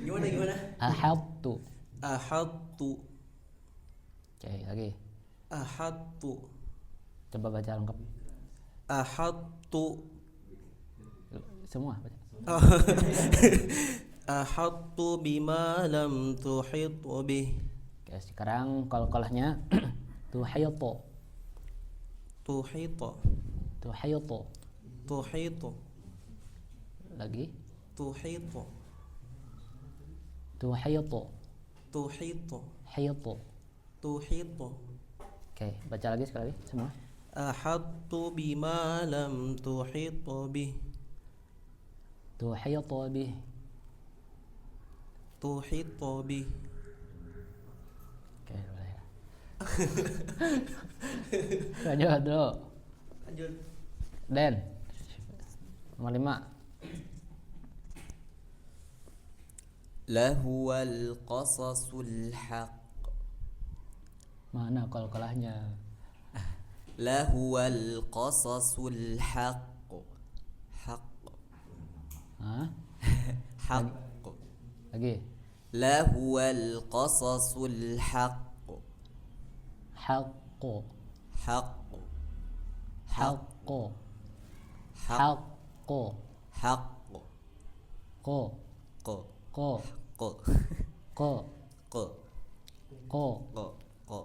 Gimana? Ahadtu. Oke, lagi. Ahattu. Coba baca lengkap. Ahattu. Semua baca. Ahattu bima lam tuhit bih. Oke, sekarang qalqalahnya tuhaytu. Lagi. Tuhaytu. Oke, baca lagi sekali lagi semua. Ahattu bima lam tuhit bih. Tuhaytu bih. Oke, boleh. Lanjut dulu. Den. Nomor 5. Lahuwal qasasul haqq. Mana qalqalahnya? Lahuwal qasasul haqq. Hah? Haqq. Lagi. Lahuwal qasasul haqq. Haqqu. Haqq. Haqqu. Haqq. Haqqu. Qo. Qo. Qo. Qo. Qo. Qo. Qo. Qo. Qo.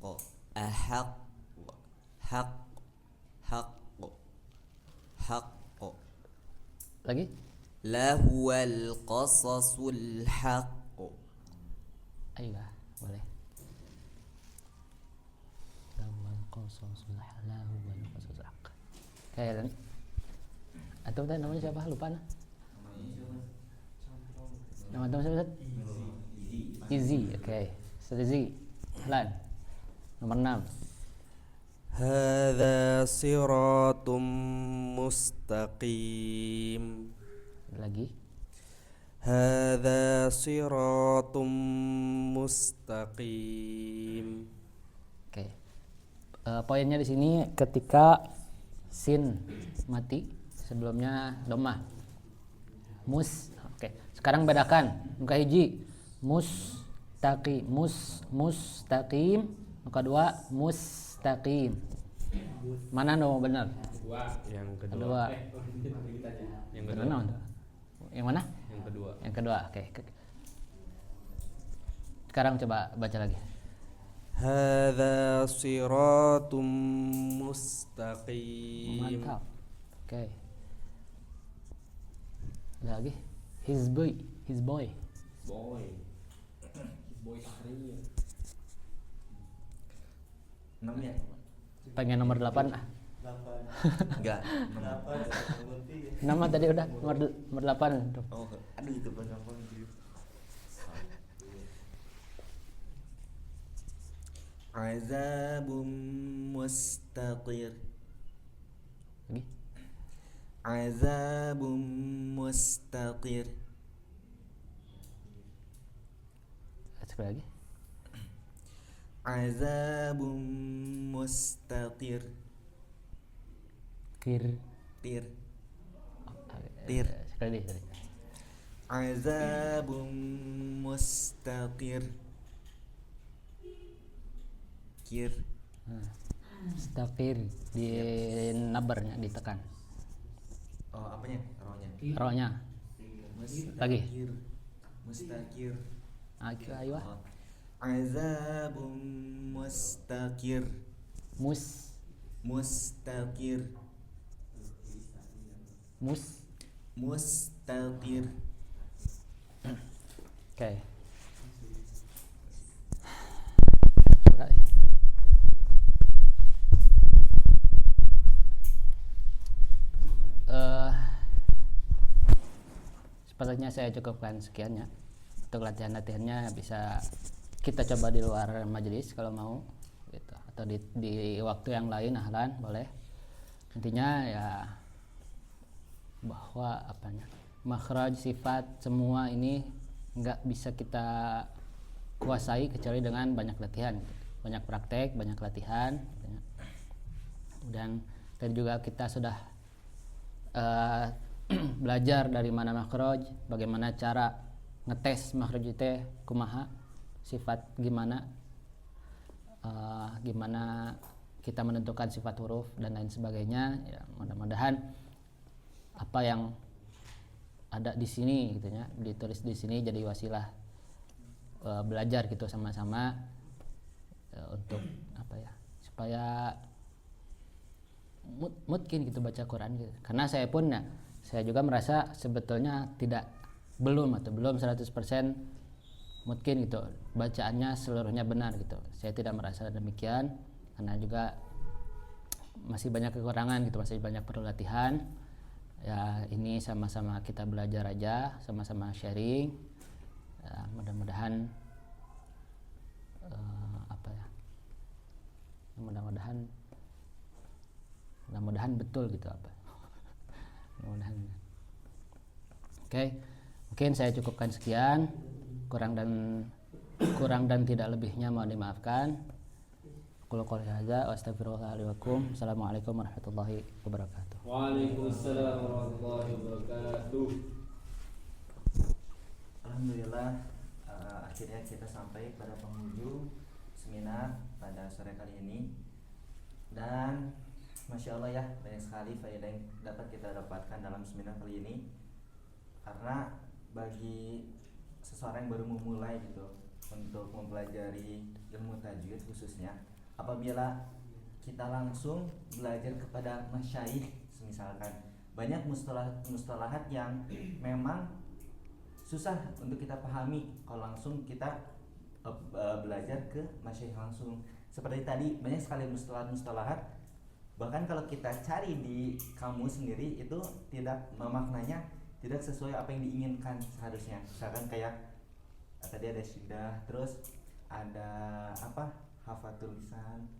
Qo. Ahaq. Haq. Haq. Haq. Lagi. Lahuwal qasasul haqq. Ayo, boleh. Lahuwal qasasul haqq. Oke, dan Atau tadi namanya siapa? Lupa nah. Nama teman siapa? Izzy. Oke. Izzy. Lan. Nomor 6. هذا صراط مستقيم. Lagi. هذا صراط مستقيم. Oke. Poinnya di sini ketika sin mati sebelumnya domah. Oke. Sekarang bedakan muka hiji mustaqim, muka dua mustaqim. Mana no benar? Yang Kedua. Yang Yang mana? Yang kedua. Yang kedua. Oke. Sekarang coba baca lagi. هذا صراط مستقيم. Mantap. Oke. Lagi. His boy. Boy Sahri. 6 ya? Pengen nomor 8 ah. Enggak. Nama tadi udah nomor 8. Oh, aduh itu gampang gitu. Azabum mustaqir. Lagi. Azabum mustaqir. Sekali lagi. Azabum mustaqir. Kir. Tir. Sekali lagi. Azabum mustaqir. Kir. Mustaqir di nabarnya ditekan. Oh, apanya? Rohnya. Rohnya. Lagi. Mustaqir. Ayo. Azabum mustaqir. Mustaqir. Mustaqir. Oke. Sepertinya saya cukupkan sekian ya. Untuk latihan-latihannya bisa kita coba di luar majelis kalau mau gitu, atau di waktu yang lain ahlan boleh. Intinya ya bahwa makhraj sifat semua ini nggak bisa kita kuasai kecuali dengan banyak latihan, banyak praktek, banyak latihan gitu ya. Dan tadi juga kita sudah belajar dari mana makhraj, bagaimana cara ngetes makhraj itu kumaha, sifat gimana, gimana kita menentukan sifat huruf dan lain sebagainya ya. Mudah-mudahan apa yang ada di sini gitu ya, ditulis di sini jadi wasilah belajar gitu sama-sama untuk supaya mungkin gitu baca Quran gitu. Karena saya pun ya, saya juga merasa sebetulnya belum 100% mungkin gitu bacaannya seluruhnya benar gitu. Saya tidak merasa demikian karena juga masih banyak kekurangan gitu, masih banyak perlu latihan. Ya ini sama-sama kita belajar aja, sama-sama sharing. Ya, mudah-mudahan mudah-mudahan betul gitu mudah-mudahan. Oke, mungkin saya cukupkan sekian, kurang dan tidak lebihnya mohon dimaafkan. Qul qouli hadza wa astaghfirullah li wa lakum. Assalamualaikum warahmatullahi wabarakatuh. Waalaikumsalam warahmatullahi wabarakatuh. Alhamdulillah, akhirnya kita sampai pada penghujung seminar pada sore kali ini. Dan Masya Allah ya, banyak sekali faedah yang dapat kita dapatkan dalam seminar kali ini. Karena bagi seseorang yang baru memulai gitu untuk mempelajari ilmu tajwid khususnya, apabila kita langsung belajar kepada masyayikh, misalkan banyak mustalahat yang memang susah untuk kita pahami kalau langsung kita belajar ke masyayikh langsung. Seperti tadi banyak sekali mustalahat Bahkan kalau kita cari di kamus sendiri itu tidak maknanya tidak sesuai apa yang diinginkan seharusnya. Misalkan kayak tadi ada syiddah, terus ada apa hafatul lisan,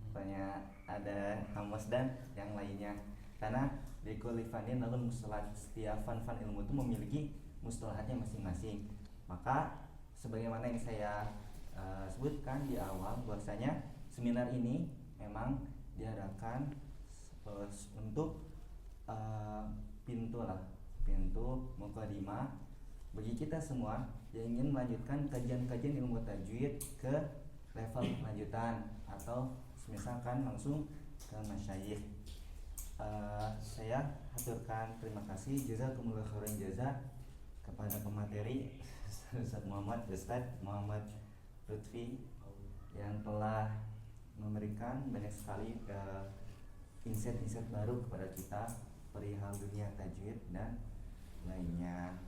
pokoknya ada hamas dan yang lainnya. Karena likulli fanin lalu mustalah, setiap fan ilmu itu memiliki mustalahatnya masing-masing. Maka sebagaimana yang saya sebutkan di awal, bahwasanya seminar ini memang diadakan untuk pintu mukadimah bagi kita semua yang ingin melanjutkan kajian-kajian ilmu tajwid ke level lanjutan atau misalkan langsung ke masyayikh. Saya haturkan terima kasih jazakumullah khairan jazaa kepada pemateri Ustaz Muhammad Lutfi yang telah memberikan banyak sekali insight-insight baru kepada kita perihal dunia tajwid dan lainnya.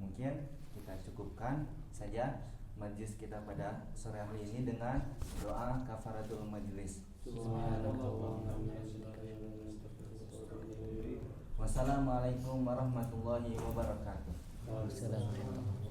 Mungkin kita cukupkan saja majlis kita pada sore hari ini dengan doa kafaratul majlis. Wassalamualaikum warahmatullahi wabarakatuh. Assalamualaikum.